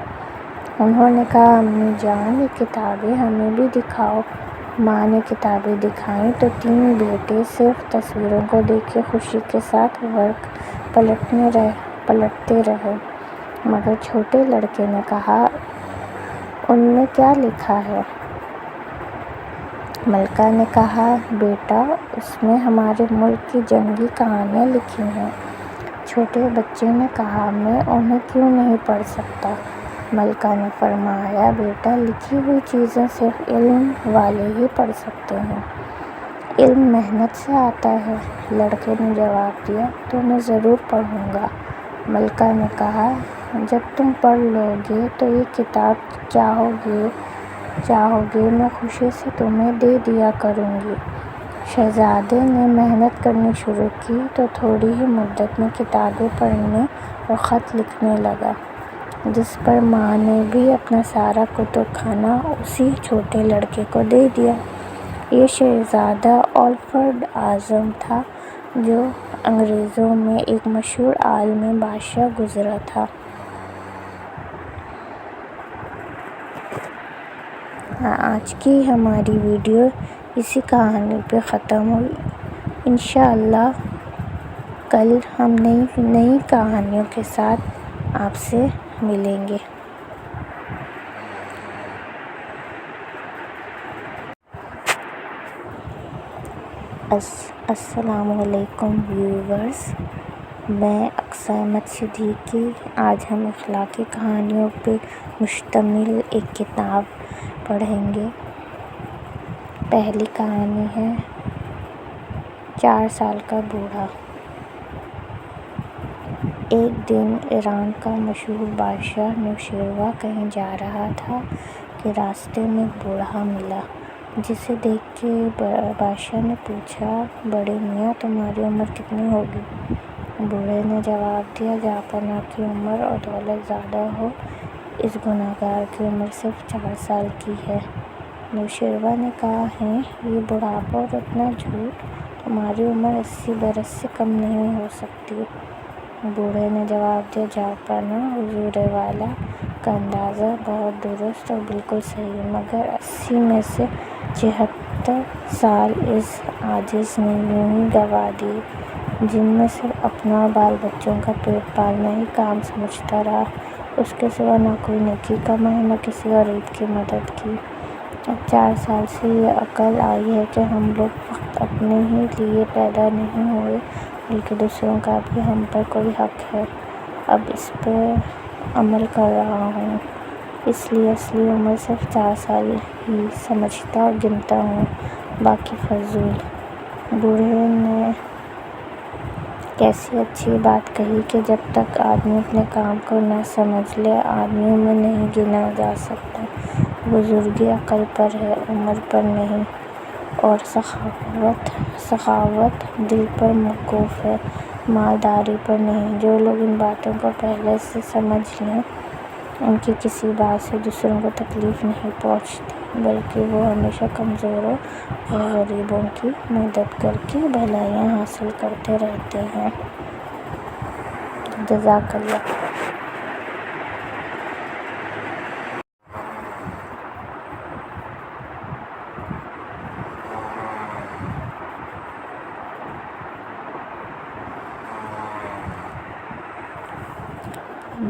انہوں نے کہا، امی جان، یہ کتابیں ہمیں بھی دکھاؤ۔ ماں نے کتابیں دکھائیں تو 3 بیٹے صرف تصویروں کو دیکھ کے خوشی کے ساتھ ورق پلٹتے رہے، مگر چھوٹے لڑکے نے کہا، ان میں کیا لکھا ہے؟ ملکہ نے کہا، بیٹا، اس میں ہمارے ملک کی جنگی کہانیاں لکھی ہیں۔ چھوٹے بچے نے کہا، میں انہیں کیوں نہیں پڑھ سکتا؟ ملکہ نے فرمایا، بیٹا، لکھی ہوئی چیزیں صرف علم والے ہی پڑھ سکتے ہیں۔ علم محنت سے آتا ہے۔ لڑکے نے جواب دیا، تو میں ضرور پڑھوں گا۔ ملکہ نے کہا، جب تم پڑھ لو گے تو یہ کتاب چاہو گے میں خوشی سے تمہیں دے دیا کروں گی۔ شہزادے نے محنت کرنی شروع کی تو تھوڑی ہی مدت میں کتابیں پڑھنے اور خط لکھنے لگا، جس پر ماں نے بھی اپنا سارا کتب خانہ اسی چھوٹے لڑکے کو دے دیا۔ یہ شہزادہ آلفریڈ اعظم تھا، جو انگریزوں میں ایک مشہور عالم بادشاہ گزرا تھا۔ آج کی ہماری ویڈیو اسی کہانی پہ ختم ہوئی۔ انشاءاللہ کل ہم نئی کہانیوں کے ساتھ آپ سے ملیں گے۔ السلام علیکم ویورز، میں اقصی احمد صدیقی۔ آج ہم اخلاقی کہانیوں پہ مشتمل ایک کتاب پڑھیں گے۔ پہلی کہانی ہے 4 سال کا بوڑھا۔ ایک دن ایران کا مشہور بادشاہ نوشیروان کہیں جا رہا تھا کہ راستے میں ایک بوڑھا ملا، جسے دیکھ کے بادشاہ نے پوچھا، بڑے میاں تمہاری عمر کتنی ہوگی؟ بوڑھے نے جواب دیا، جہاں آپ کی عمر اور دولت زیادہ ہو، اس گنہگار کی عمر صرف 4 سال کی ہے۔ نوشیروان نے کہا، ہیں یہ بڑھاپا اور اتنا جھوٹ، تمہاری عمر 80 برس سے کم نہیں ہو سکتی۔ بوڑھے نے جواب دیا، جہاں حضور والا کا اندازہ بہت درست اور بالکل صحیح ہے، مگر 80 میں سے 76 سال اس عاجز نے یوں ہی گنوا دیے، جن میں صرف اپنا اور بال بچوں کا پیٹ پالنا ہی کام سمجھتا رہا، اس کے سوا نہ کوئی نیکی کمائی، نہ کسی غریب کی مدد کی۔ اب 4 سال سے یہ عقل آئی ہے کہ ہم لوگ فقط اپنے ہی لیے پیدا نہیں ہوئے بلکہ دوسروں کا بھی ہم پر کوئی حق ہے۔ اب اس پر عمل کر رہا ہوں، اس لیے اصلی عمر صرف 4 سال ہی سمجھتا اور گنتا ہوں، باقی فضول۔ بوڑھے نے کیسی اچھی بات کہی کہ جب تک آدمی اپنے کام کو نہ سمجھ لے، آدمیوں میں نہیں گنا جا سکتا۔ بزرگی عقل پر ہے، عمر پر نہیں، اور سخاوت دل پر موقوف ہے، مالداری پر نہیں۔ جو لوگ ان باتوں کو پہلے سے سمجھ لیں، ان کی کسی بات سے دوسروں کو تکلیف نہیں پہنچتی، بلکہ وہ ہمیشہ کمزوروں اور غریبوں کی مدد کر کے بھلائیاں حاصل کرتے رہتے ہیں۔ جزاک اللہ۔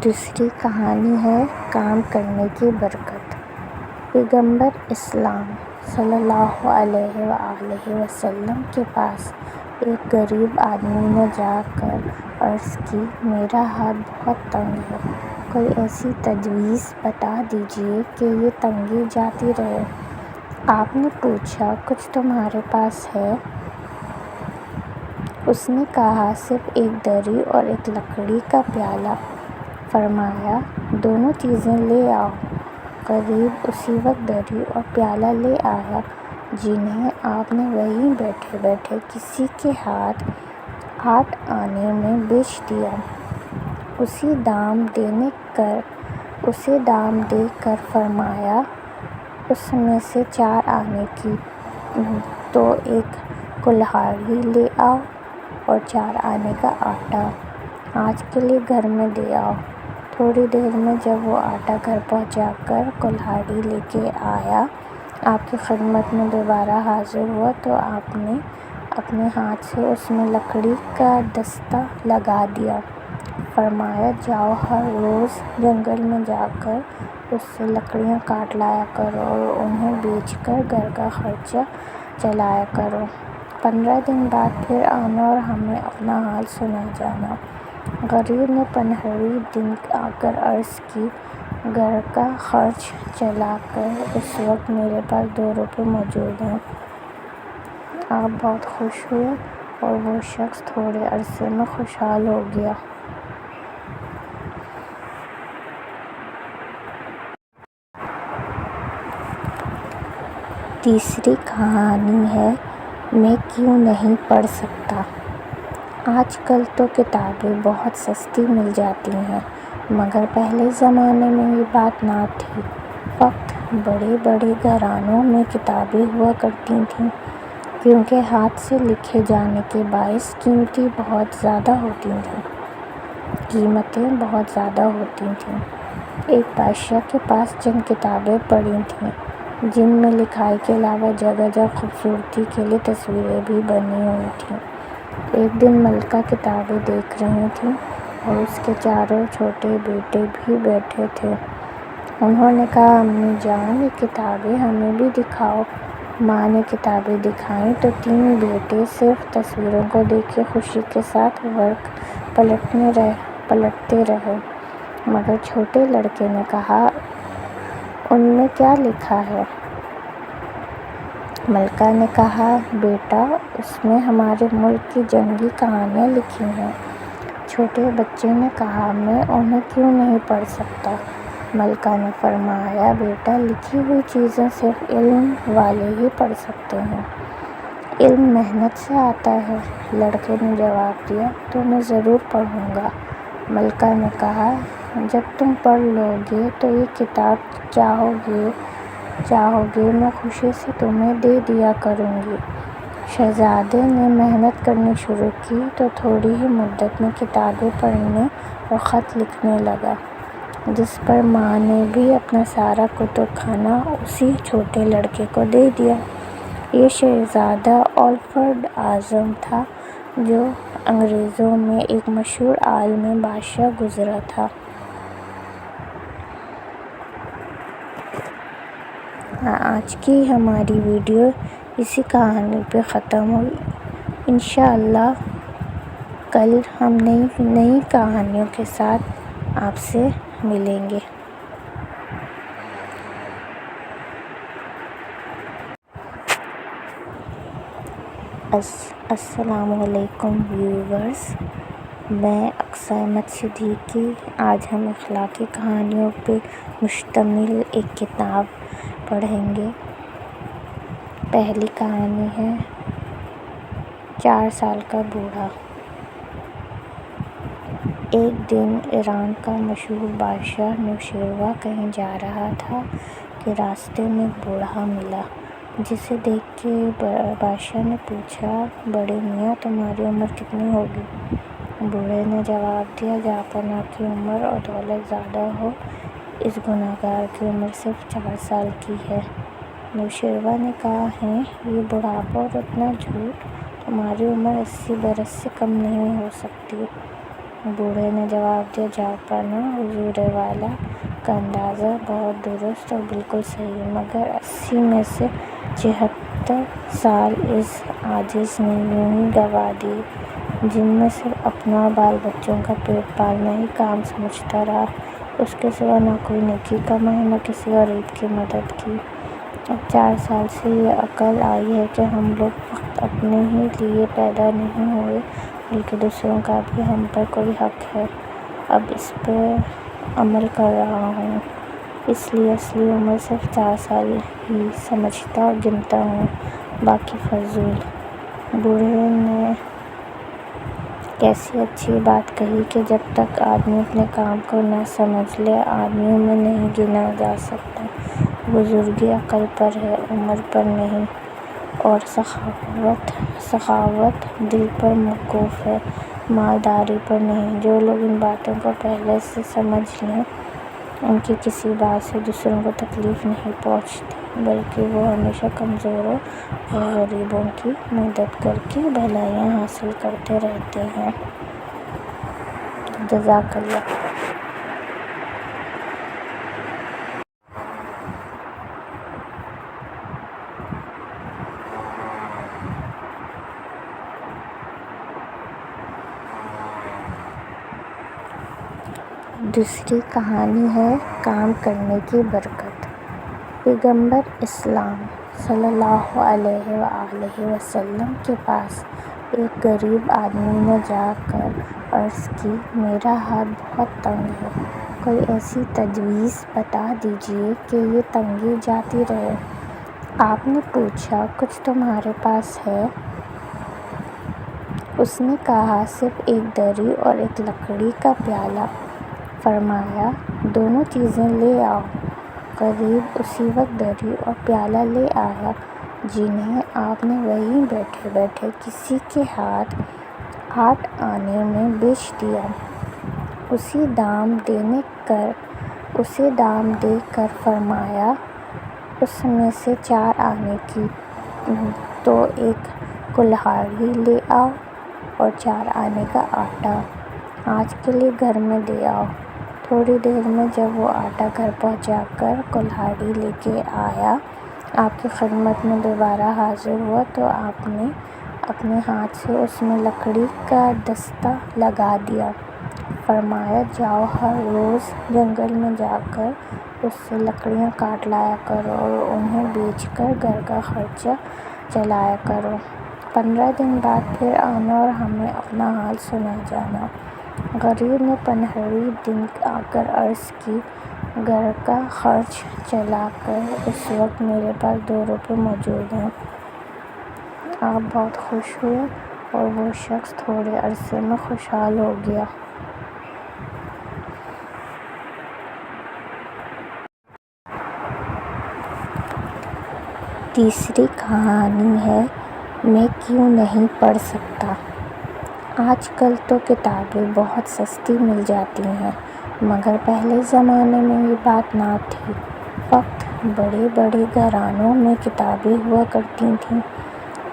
دوسری کہانی ہے کام کرنے کی برکت۔ پیغمبر اسلام صلی اللہ علیہ وآلہ وسلم کے پاس ایک غریب آدمی نے جا کر عرض کی، میرا ہاتھ بہت تنگ ہے، کوئی ایسی تجویز بتا دیجیے کہ یہ تنگی جاتی رہے۔ آپ نے پوچھا، کچھ تمہارے پاس ہے؟ اس نے کہا، صرف ایک دری اور ایک لکڑی کا پیالہ۔ فرمایا، دونوں چیزیں لے آؤ۔ غریب اسی وقت دری اور پیالہ لے آیا، جنہیں آپ نے وہیں بیٹھے بیٹھے کسی کے ہاتھ 8 آنے میں بیچ دیا۔ اسے دام دے کر فرمایا، اس میں سے 4 آنے کی تو ایک کلہاڑی لے آؤ اور 4 آنے کا آٹا، آج کے لیے گھر میں دے آؤ۔ تھوڑی دیر میں جب وہ آٹا گھر پہنچا کر کلہاڑی لے کے آیا، آپ کی خدمت میں دوبارہ حاضر ہوا تو آپ نے اپنے ہاتھ سے اس میں لکڑی کا دستہ لگا دیا۔ فرمایا، جاؤ، ہر روز جنگل میں جا کر اس سے لکڑیاں کاٹ لایا کرو اور انہیں بیچ کر گھر کا خرچہ چلایا کرو۔ 15 دن بعد پھر آنا اور ہمیں اپنا حال سنا جانا۔ غریب نے 15ویں دن آ کر عرض کی، گھر کا خرچ چلا کر اس وقت میرے پاس 2 روپے موجود ہیں۔ آپ بہت خوش ہوئے اور وہ شخص تھوڑے عرصے میں خوشحال ہو گیا۔ تیسری کہانی ہے میں کیوں نہیں پڑھ سکتا۔ آج کل تو کتابیں بہت سستی مل جاتی ہیں، مگر پہلے زمانے میں یہ بات نہ تھی۔ وقت بڑے بڑے گھرانوں میں کتابیں ہوا کرتی تھیں، کیونکہ ہاتھ سے لکھے جانے کے باعث قیمتیں بہت زیادہ ہوتی تھیں۔ ایک بادشاہ کے پاس چند کتابیں پڑی تھیں، جن میں لکھائی کے علاوہ جگہ جگہ خوبصورتی کے لیے تصویریں بھی بنی ہوئی تھیں۔ ایک دن ملکہ کتابیں دیکھ رہی تھی اور اس کے چاروں چھوٹے بیٹے بھی بیٹھے تھے۔ انہوں نے کہا، امی جان، یہ کتابیں ہمیں بھی دکھاؤ۔ ماں نے کتابیں دکھائیں تو تین بیٹے صرف تصویروں کو دیکھ کے خوشی کے ساتھ ورق پلٹتے رہے، مگر چھوٹے لڑکے نے کہا، ان میں کیا لکھا ہے؟ ملکہ نے کہا، بیٹا، اس میں ہمارے ملک کی جنگی کہانیاں لکھی ہیں۔ چھوٹے بچے نے کہا، میں انہیں کیوں نہیں پڑھ سکتا؟ ملکہ نے فرمایا، بیٹا، لکھی ہوئی چیزیں صرف علم والے ہی پڑھ سکتے ہیں۔ علم محنت سے آتا ہے۔ لڑکے نے جواب دیا، تو میں ضرور پڑھوں گا۔ ملکہ نے کہا، جب تم پڑھ لو گے تو یہ کتاب چاہو گے میں خوشی سے تمہیں دے دیا کروں گی۔ شہزادے نے محنت کرنی شروع کی تو تھوڑی ہی مدت میں کتابیں پڑھنے اور خط لکھنے لگا، جس پر ماں نے بھی اپنا سارا کتب خانہ اسی چھوٹے لڑکے کو دے دیا۔ یہ شہزادہ آلفریڈ اعظم تھا، جو انگریزوں میں ایک مشہور عالم بادشاہ گزرا تھا۔ آج کی ہماری ویڈیو اسی کہانی پہ ختم ہوئی۔ انشاءاللہ کل ہم نئی کہانیوں کے ساتھ آپ سے ملیں گے۔ السلام علیکم ویورز، میں اقصیٰ احمد صدیقی۔ آج ہم اخلاقی کہانیوں پہ مشتمل ایک کتاب پڑھیں گے۔ پہلی کہانی ہے 4 سال کا بوڑھا۔ ایک دن ایران کا مشہور بادشاہ نوشیروان کہیں جا رہا تھا کہ راستے میں ایک بوڑھا ملا، جسے دیکھ کے بادشاہ نے پوچھا، بڑے میاں، تمہاری عمر کتنی ہوگی؟ بوڑھے نے جواب دیا، جہاں کی عمر اور دولت زیادہ ہو، اس گنہگار کی عمر صرف 4 سال کی ہے۔ نوشیروان نے کہا، ہیں یہ بڑھاپا اور اتنا جھوٹ! تمہاری عمر 80 برس سے کم نہیں ہو سکتی۔ بوڑھے نے جواب دیا، جہاں حضور والا کا اندازہ بہت درست اور بالکل صحیح، مگر 80 میں سے 76 سال اس عاجز نے یوں ہی گنوا دیے، جن میں صرف اپنا اور بال بچوں کا پیٹ پالنا ہی کام سمجھتا رہا، اس کے سوا نہ کوئی نیکی کمائی، نہ کسی غریب کی مدد کی۔ اب 4 سال سے یہ عقل آئی ہے کہ ہم لوگ فقط اپنے ہی لیے پیدا نہیں ہوئے، بلکہ دوسروں کا بھی ہم پر کوئی حق ہے۔ اب اس پر عمل کر رہا ہوں، اس لیے اصلی عمر صرف 4 سال ہی سمجھتا اور گنتا ہوں، باقی فضول۔ بوڑھے نے کیسی اچھی بات کہی کہ جب تک آدمی اپنے کام کو نہ سمجھ لے، آدمیوں میں نہیں گنا جا سکتا۔ بزرگی عقل پر ہے، عمر پر نہیں، اور سخاوت دل پر موقوف ہے، مالداری پر نہیں۔ جو لوگ ان باتوں کو پہلے سے سمجھ لیں، ان کی کسی بات سے دوسروں کو تکلیف نہیں پہنچتی، بلکہ وہ ہمیشہ کمزوروں اور غریبوں کی مدد کر کے بھلائیاں حاصل کرتے رہتے ہیں۔ جزاک اللہ۔ دوسری کہانی ہے کام کرنے کی برکت۔ پیغمبر اسلام صلی اللہ علیہ وآلہ وسلم کے پاس ایک غریب آدمی نے جا کر عرض کی، میرا ہاتھ بہت تنگ ہے، کوئی ایسی تجویز بتا دیجیے کہ یہ تنگی جاتی رہے۔ آپ نے پوچھا، کچھ تمہارے پاس ہے؟ اس نے کہا، صرف ایک دری اور ایک لکڑی کا پیالہ۔ فرمایا، دونوں چیزیں لے آؤ۔ غریب اسی وقت دری اور پیالہ لے آیا، جنہیں آپ نے وہیں بیٹھے بیٹھے کسی کے ہاتھ 8 آنے میں بیچ دیا۔ اسے دام دے کر فرمایا، اس میں سے 4 آنے کی تو ایک کلہاڑی لے آؤ اور 4 آنے کا آٹا آج کے لیے گھر میں دے آؤ۔ تھوڑی دیر میں جب وہ آٹا گھر پہنچا کر کلہاڑی لے کے آیا، آپ کی خدمت میں دوبارہ حاضر ہوا تو آپ نے اپنے ہاتھ سے اس میں لکڑی کا دستہ لگا دیا۔ فرمایا، جاؤ ہر روز جنگل میں جا کر اس سے لکڑیاں کاٹ لایا کرو اور انہیں بیچ کر گھر کا خرچہ چلایا کرو۔ 15 دن بعد پھر آنا اور ہمیں اپنا حال سنا جانا۔ غریب نے 15ویں دن آ کر عرض کی، گھر کا خرچ چلا کر اس وقت میرے پاس 2 روپے موجود ہیں۔ آپ بہت خوش ہوئے اور وہ شخص تھوڑے عرصے میں خوشحال ہو گیا۔ تیسری کہانی ہے میں کیوں نہیں پڑھ سکتا۔ آج کل تو کتابیں بہت سستی مل جاتی ہیں، مگر پہلے زمانے میں یہ بات نہ تھی۔ فقط بڑے بڑے گھرانوں میں کتابیں ہوا کرتی تھیں،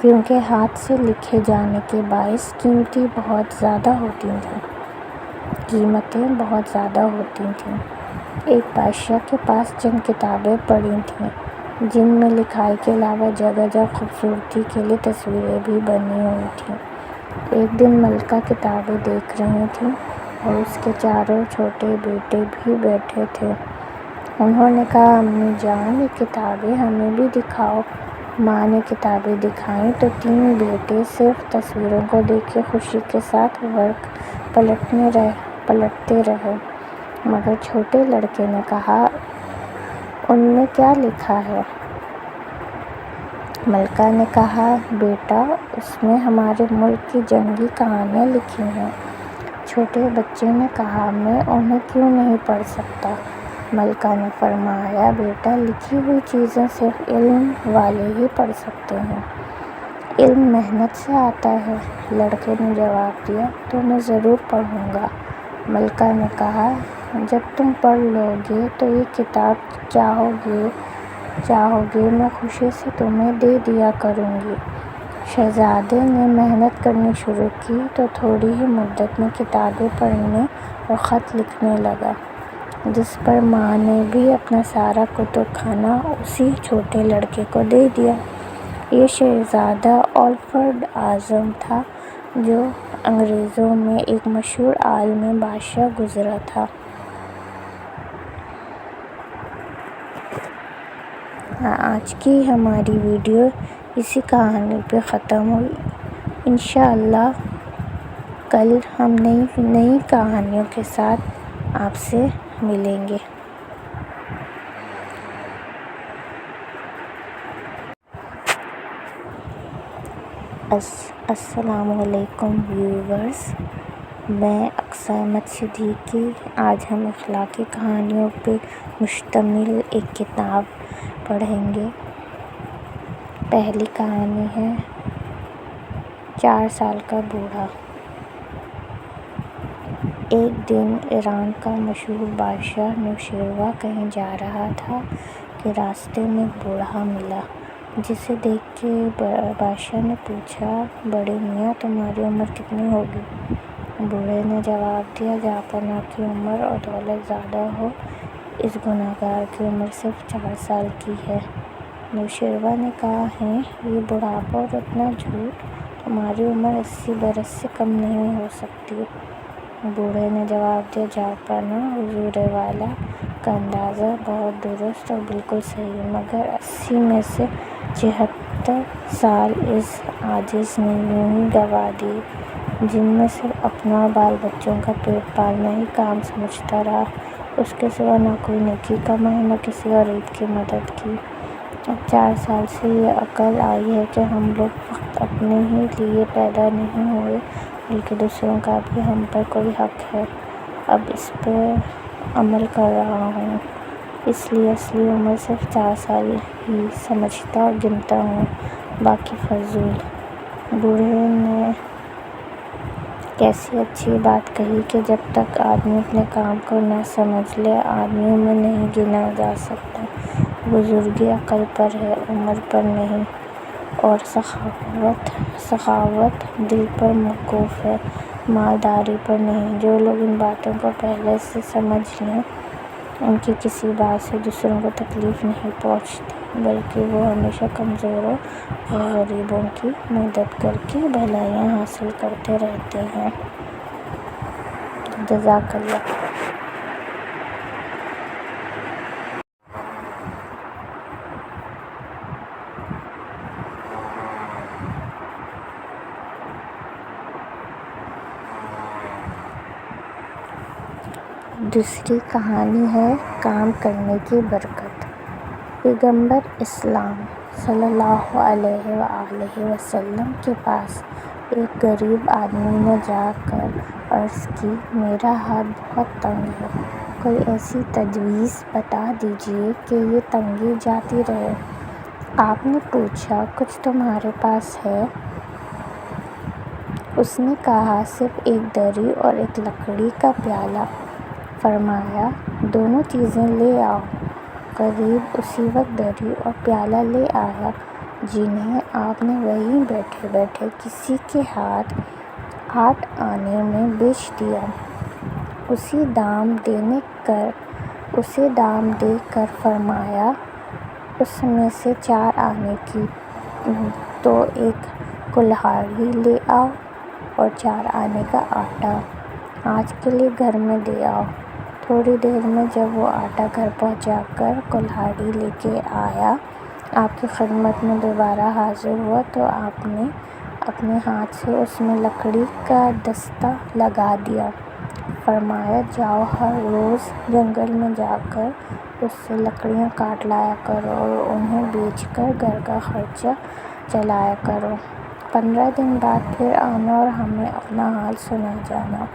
کیونکہ ہاتھ سے لکھے جانے کے باعث قیمتیں بہت زیادہ ہوتی تھیں۔ ایک بادشاہ کے پاس چند کتابیں پڑی تھیں، جن میں لکھائی کے علاوہ جگہ جگہ خوبصورتی کے لیے تصویریں بھی بنی ہوئی تھیں۔ ایک دن ملکہ کتابیں دیکھ رہی تھی اور اس کے 4 چھوٹے بیٹے بھی بیٹھے تھے۔ انہوں نے کہا، امی جان، یہ کتابیں ہمیں بھی دکھاؤ۔ ماں نے کتابیں دکھائیں تو 3 بیٹے صرف تصویروں کو دیکھ کے خوشی کے ساتھ ورق پلٹتے رہے، مگر چھوٹے لڑکے نے کہا، ان میں کیا لکھا ہے؟ ملکہ نے کہا، بیٹا، اس میں ہمارے ملک کی جنگی کہانیاں لکھی ہیں۔ چھوٹے بچے نے کہا، میں انہیں کیوں نہیں پڑھ سکتا؟ ملکہ نے فرمایا، بیٹا، لکھی ہوئی چیزیں صرف علم والے ہی پڑھ سکتے ہیں۔ علم محنت سے آتا ہے۔ لڑکے نے جواب دیا، تو میں ضرور پڑھوں گا۔ ملکہ نے کہا، جب تم پڑھ لو گے تو یہ کتاب چاہو گے میں خوشی سے تمہیں دے دیا کروں گی۔ شہزادے نے محنت کرنی شروع کی تو تھوڑی ہی مدت میں کتابیں پڑھنے اور خط لکھنے لگا، جس پر ماں نے بھی اپنا سارا کتب خانہ اسی چھوٹے لڑکے کو دے دیا۔ یہ شہزادہ الفریڈ اعظم تھا، جو انگریزوں میں ایک مشہور عالم بادشاہ گزرا تھا۔ آج کی ہماری ویڈیو اسی کہانی پہ ختم ہوئی۔ انشاءاللہ کل ہم نئی کہانیوں کے ساتھ آپ سے ملیں گے۔ السلام علیکم ویورز، میں اقصیٰ احمد صدیقی۔ آج ہم اخلاقی کہانیوں پہ مشتمل ایک کتاب پڑھیں گے۔ پہلی کہانی ہے 4 سال کا بوڑھا۔ ایک دن ایران کا مشہور بادشاہ نوشیروان کہیں جا رہا تھا کہ راستے میں ایک بوڑھا ملا، جسے دیکھ کے بادشاہ نے پوچھا، بڑے میاں، تمہاری عمر کتنی ہوگی؟ بوڑھے نے جواب دیا، جہاں کی عمر اور دولت زیادہ ہو، اس گنہگار کی عمر صرف 4 سال کی ہے۔ نوشیروان نے کہا، ہیں یہ بڑھاپا اور اتنا جھوٹ، تمہاری عمر 80 برس سے کم نہیں ہو سکتی۔ بوڑھے نے جواب دیا، جہاں حضور والا کا اندازہ بہت درست اور بالکل صحیح، مگر 80 میں سے 76 سال اس عاجز نے یوں ہی گنوا دیے، جن میں صرف اپنا اور بال بچوں کا پیٹ پالنا ہی کام سمجھتا رہا، اس کے سوا نہ کوئی نیکی کمائی، نہ کسی غریب کی مدد کی۔ اب 4 سال سے یہ عقل آئی ہے کہ ہم لوگ فقط اپنے ہی لیے پیدا نہیں ہوئے، بلکہ دوسروں کا بھی ہم پر کوئی حق ہے۔ اب اس پر عمل کر رہا ہوں، اس لیے اصلی عمر صرف 4 سال ہی سمجھتا اور گنتا ہوں، باقی فضول۔ بوڑھے نے کیسی اچھی بات کہی کہ جب تک آدمی اپنے کام کو نہ سمجھ لے، آدمی میں نہیں گنا جا سکتا۔ بزرگی عقل پر ہے، عمر پر نہیں، اور سخاوت دل پر موقوف ہے، مالداری پر نہیں۔ جو لوگ ان باتوں کو پہلے سے سمجھ لیں، ان کی کسی بات سے دوسروں کو تکلیف نہیں پہنچتی، بلکہ وہ ہمیشہ کمزوروں اور غریبوں کی مدد کر کے بھلائیاں حاصل کرتے رہتے ہیں۔ جزاک اللہ۔ دوسری کہانی ہے کام کرنے کی برکت۔ پیغمبر اسلام صلی اللہ علیہ وآلہ وسلم کے پاس ایک غریب آدمی نے جا کر عرض کی، میرا ہاتھ بہت تنگ ہے، کوئی ایسی تجویز بتا دیجیے کہ یہ تنگی جاتی رہے۔ آپ نے پوچھا، کچھ تمہارے پاس ہے؟ اس نے کہا، صرف ایک دری اور ایک لکڑی کا پیالہ۔ فرمایا، دونوں چیزیں لے آؤ۔ غریب اسی وقت دری اور پیالہ لے آیا، جنہیں آپ نے وہیں بیٹھے بیٹھے کسی کے ہاتھ 8 آنے میں بیچ دیا۔ اسے دام دے کر فرمایا، اس میں سے 4 آنے کی تو ایک کلہاڑی لے آؤ اور 4 آنے کا آٹا آج کے لیے گھر میں دے آؤ۔ تھوڑی دیر میں جب وہ آٹا گھر پہنچا کر کلہاڑی لے کے آیا، آپ کی خدمت میں دوبارہ حاضر ہوا تو آپ نے اپنے ہاتھ سے اس میں لکڑی کا دستہ لگا دیا۔ فرمایا، جاؤ، ہر روز جنگل میں جا کر اس سے لکڑیاں کاٹ لایا کرو اور انہیں بیچ کر گھر کا خرچہ چلایا کرو۔ 15 دن بعد پھر آنا اور ہمیں اپنا حال سنا جانا۔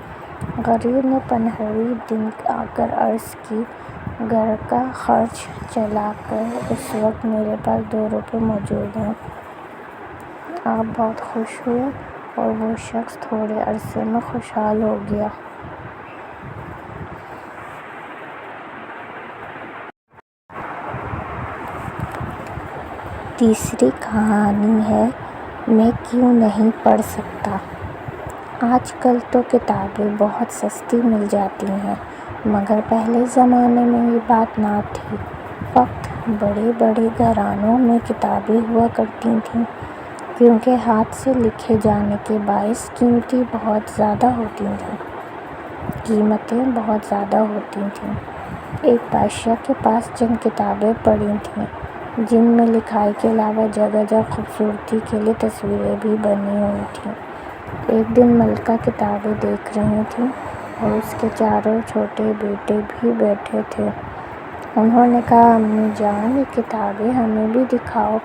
غریب نے 15ویں دن آ کر عرض کی، گھر کا خرچ چلا کر اس وقت میرے پاس 2 روپے موجود ہیں۔ آپ بہت خوش ہوئے اور وہ شخص تھوڑے عرصے میں خوشحال ہو گیا۔ تیسری کہانی ہے میں کیوں نہیں پڑھ سکتا۔ آج کل تو کتابیں بہت سستی مل جاتی ہیں، مگر پہلے زمانے میں یہ بات نہ تھی۔ فقط بڑے بڑے گھرانوں میں کتابیں ہوا کرتی تھیں، کیونکہ ہاتھ سے لکھے جانے کے باعث قیمتیں بہت زیادہ ہوتی تھیں۔ ایک بادشاہ کے پاس چند کتابیں پڑی تھیں، جن میں لکھائی کے علاوہ جگہ جگہ خوبصورتی کے لیے تصویریں بھی بنی ہوئی تھیں۔ ایک دن ملکہ کتابیں دیکھ رہی تھی اور اس کے چاروں چھوٹے بیٹے بھی بیٹھے تھے۔ انہوں نے کہا، امی جان، یہ کتابیں ہمیں بھی دکھاؤ۔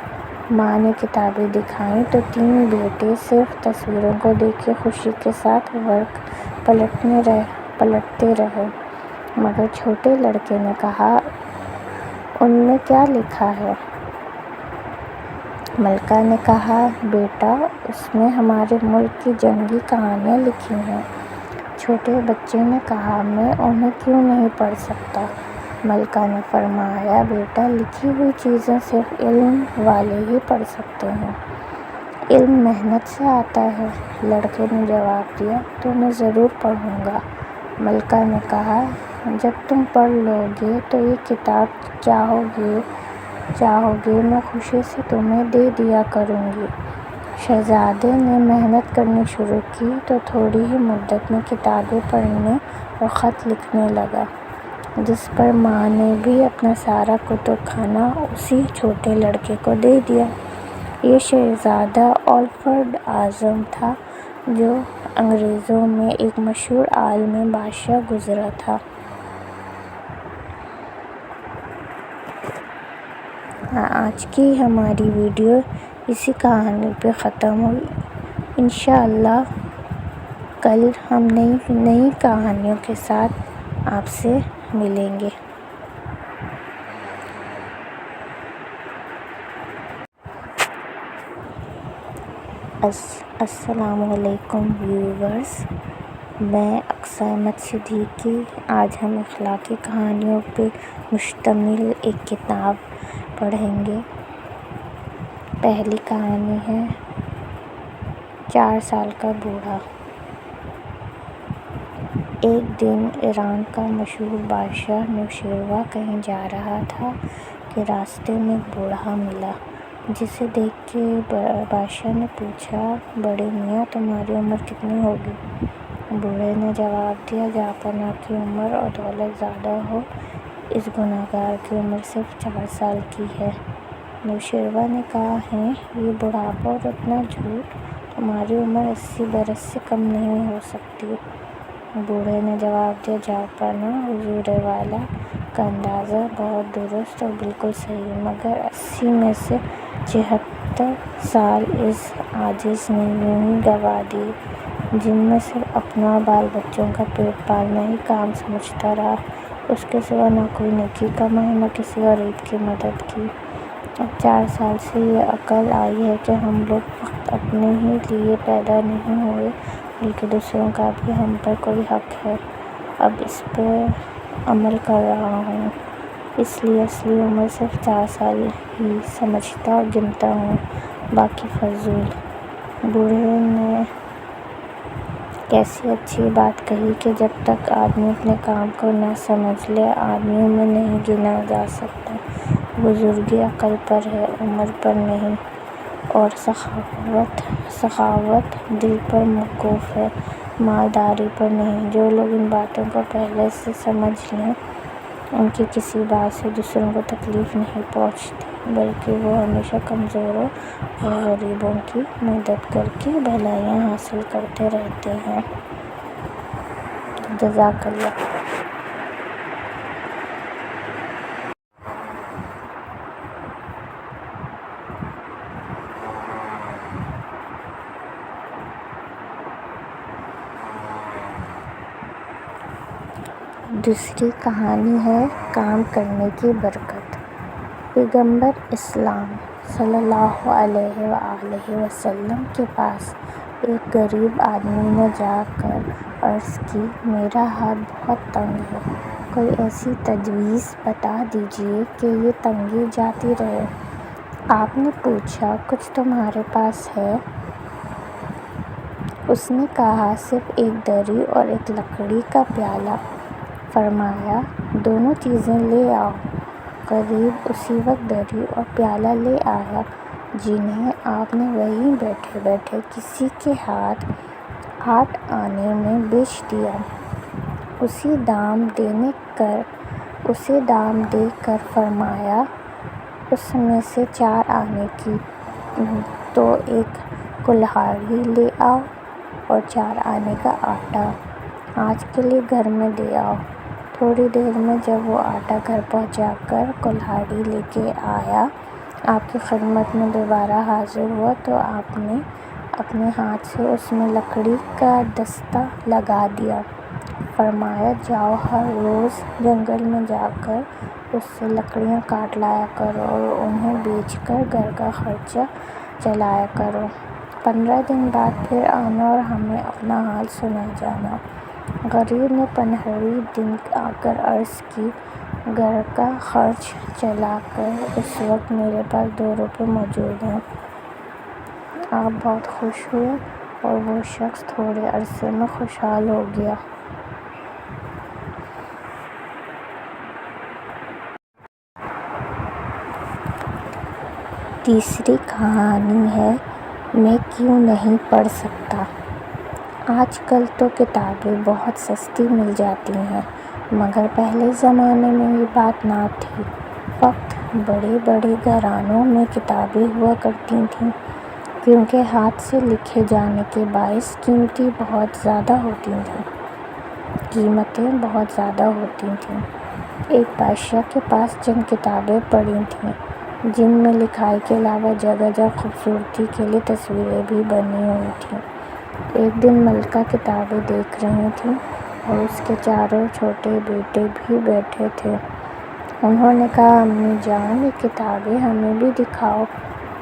ماں نے کتابیں دکھائیں تو 3 بیٹے صرف تصویروں کو دیکھ کے خوشی کے ساتھ ورق پلٹتے رہے، مگر چھوٹے لڑکے نے کہا، ان میں کیا لکھا ہے؟ ملکہ نے کہا، بیٹا، اس میں ہمارے ملک کی جنگی کہانیاں لکھی ہیں۔ چھوٹے بچے نے کہا، میں انہیں کیوں نہیں پڑھ سکتا؟ ملکہ نے فرمایا، بیٹا، لکھی ہوئی چیزیں صرف علم والے ہی پڑھ سکتے ہیں۔ علم محنت سے آتا ہے۔ لڑکے نے جواب دیا، تو میں ضرور پڑھوں گا۔ ملکہ نے کہا، جب تم پڑھ لو گے تو یہ کتاب چاہو گے میں خوشی سے تمہیں دے دیا کروں گی۔ شہزادے نے محنت کرنی شروع کی تو تھوڑی ہی مدت میں کتابیں پڑھنے اور خط لکھنے لگا، جس پر ماں نے بھی اپنا سارا کتب خانہ اسی چھوٹے لڑکے کو دے دیا۔ یہ شہزادہ الفریڈ اعظم تھا، جو انگریزوں میں ایک مشہور عالم بادشاہ گزرا تھا۔ آج کی ہماری ویڈیو اسی کہانی پہ ختم ہوئی۔ انشاءاللہ کل ہم نئی کہانیوں کے ساتھ آپ سے ملیں گے۔ السلام علیکم ویورز۔ میں اقصی احمد صدیقی۔ آج ہم اخلاقی کہانیوں پر مشتمل ایک کتاب پڑھیں گے۔ پہلی کہانی ہے 4 سال کا بوڑھا۔ ایک دن ایران کا مشہور بادشاہ نوشیروان کہیں جا رہا تھا کہ راستے میں ایک بوڑھا ملا، جسے دیکھ کے بادشاہ نے پوچھا، بڑے میاں تمہاری عمر کتنی ہوگی؟ بوڑھے نے جواب دیا، جہاں کی عمر اور دولت زیادہ ہو، اس گنہگار کی عمر صرف 4 سال کی ہے۔ نوشیروان نے کہا، ہیں یہ بڑھاپا اور اتنا جھوٹ، تمہاری عمر 80 برس سے کم نہیں ہو سکتی۔ بوڑھے نے جواب دیا، جہاں حضور والا کا اندازہ بہت درست اور بالکل صحیح، مگر 80 میں سے 76 سال اس عاجز نے یوں ہی گنوا دیے، جن میں صرف اپنا اور بال بچوں کا پیٹ پالنا ہی کام سمجھتا رہا، اس کے سوا نہ کوئی نیکی کمائی، نہ کسی غریب کی مدد کی۔ اب 4 سال سے یہ عقل آئی ہے کہ ہم لوگ فقط اپنے ہی لیے پیدا نہیں ہوئے، بلکہ دوسروں کا بھی ہم پر کوئی حق ہے۔ اب اس پر عمل کر رہا ہوں، اس لیے اصلی عمر صرف 4 سال ہی سمجھتا اور گنتا ہوں، باقی فضول۔ بوڑھے نے کیسی اچھی بات کہی کہ جب تک آدمی اپنے کام کو نہ سمجھ لے، آدمیوں میں نہیں گنا جا سکتا۔ بزرگی عقل پر ہے، عمر پر نہیں، اور سخاوت دل پر موقوف ہے، مالداری پر نہیں۔ جو لوگ ان باتوں کو پہلے سے سمجھ لیں، ان کی کسی بات سے دوسروں کو تکلیف نہیں پہنچتی، بلکہ وہ ہمیشہ کمزوروں اور غریبوں کی مدد کر کے بھلائیاں حاصل کرتے رہتے ہیں۔ جزاک اللہ۔ دوسری کہانی ہے کام کرنے کی برکت۔ پیغمبر اسلام صلی اللہ علیہ وآلہ وسلم کے پاس ایک غریب آدمی نے جا کر عرض کی، میرا ہاتھ بہت تنگ ہے، کوئی ایسی تجویز بتا دیجیے کہ یہ تنگی جاتی رہے۔ آپ نے پوچھا، کچھ تمہارے پاس ہے؟ اس نے کہا، صرف ایک دری اور ایک لکڑی کا پیالہ۔ فرمایا، دونوں چیزیں لے آؤ۔ غریب اسی وقت دری اور پیالہ لے آیا، جنہیں آپ نے وہیں بیٹھے بیٹھے کسی کے ہاتھ 8 آنے میں بیچ دیا۔ اسے دام دے کر فرمایا، اس میں سے 4 آنے کی تو ایک کلہاڑی لے آؤ اور 4 آنے کا آٹا، آج کے لیے گھر میں دے آؤ۔ تھوڑی دیر میں جب وہ آٹا گھر پہنچا کر کلہاڑی لے کے آیا، آپ کی خدمت میں دوبارہ حاضر ہوا تو آپ نے اپنے ہاتھ سے اس میں لکڑی کا دستہ لگا دیا۔ فرمایا، جاؤ، ہر روز جنگل میں جا کر اس سے لکڑیاں کاٹ لایا کرو اور انہیں بیچ کر گھر کا خرچہ چلایا کرو۔ 15 دن بعد پھر آنا اور ہمیں اپنا حال سنا جانا۔ غریب نے 15ویں دن آ کر عرض کی، گھر کا خرچ چلا کر اس وقت میرے پاس 2 روپے موجود ہیں۔ آپ بہت خوش ہوئے اور وہ شخص تھوڑے عرصے میں خوشحال ہو گیا۔ تیسری کہانی ہے میں کیوں نہیں پڑھ سکتا۔ آج کل تو کتابیں بہت سستی مل جاتی ہیں، مگر پہلے زمانے میں یہ بات نہ تھی۔ فقط بڑے بڑے گھرانوں میں کتابیں ہوا کرتی تھیں، کیونکہ ہاتھ سے لکھے جانے کے باعث قیمتیں بہت زیادہ ہوتی تھیں۔ ایک بادشاہ کے پاس چند کتابیں پڑی تھیں، جن میں لکھائی کے علاوہ جگہ جگہ خوبصورتی کے لیے تصویریں بھی بنی ہوئی تھیں۔ ایک دن ملکہ کتابیں دیکھ رہی تھی اور اس کے 4 چھوٹے بیٹے بھی بیٹھے تھے۔ انہوں نے کہا، امی جان، یہ کتابیں ہمیں بھی دکھاؤ۔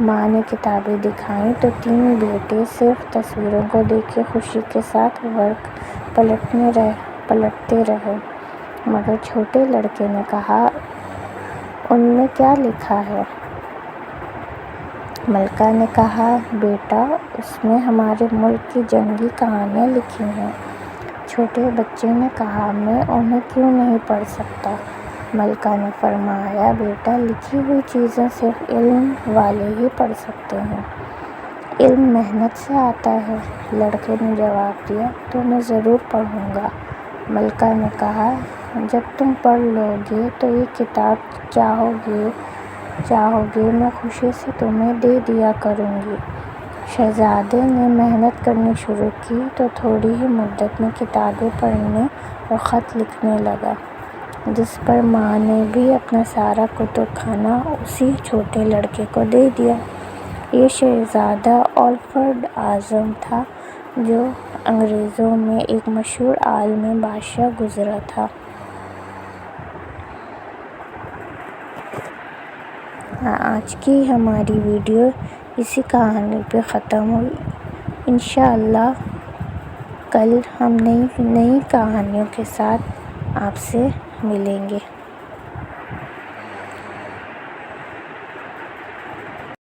ماں نے کتابیں دکھائیں تو 3 بیٹے صرف تصویروں کو دیکھ کے خوشی کے ساتھ ورق پلٹتے رہے، مگر چھوٹے لڑکے نے کہا، ان میں کیا لکھا ہے؟ ملکہ نے کہا، بیٹا، اس میں ہمارے ملک کی جنگی کہانیاں لکھی ہیں۔ چھوٹے بچے نے کہا، میں انہیں کیوں نہیں پڑھ سکتا؟ ملکہ نے فرمایا، بیٹا، لکھی ہوئی چیزیں صرف علم والے ہی پڑھ سکتے ہیں۔ علم محنت سے آتا ہے۔ لڑکے نے جواب دیا، تو میں ضرور پڑھوں گا۔ ملکہ نے کہا، جب تم پڑھ لو گے تو یہ کتاب چاہو گے میں خوشی سے تمہیں دے دیا کروں گی۔ شہزادے نے محنت کرنی شروع کی تو تھوڑی ہی مدت میں کتابیں پڑھنے اور خط لکھنے لگا، جس پر ماں نے بھی اپنا سارا کتب خانہ اسی چھوٹے لڑکے کو دے دیا۔ یہ شہزادہ الفریڈ اعظم تھا، جو انگریزوں میں ایک مشہور عالم بادشاہ گزرا تھا۔ آج کی ہماری ویڈیو اسی کہانی پہ ختم ہوئی۔ انشاءاللہ کل ہم نئی کہانیوں کے ساتھ آپ سے ملیں گے۔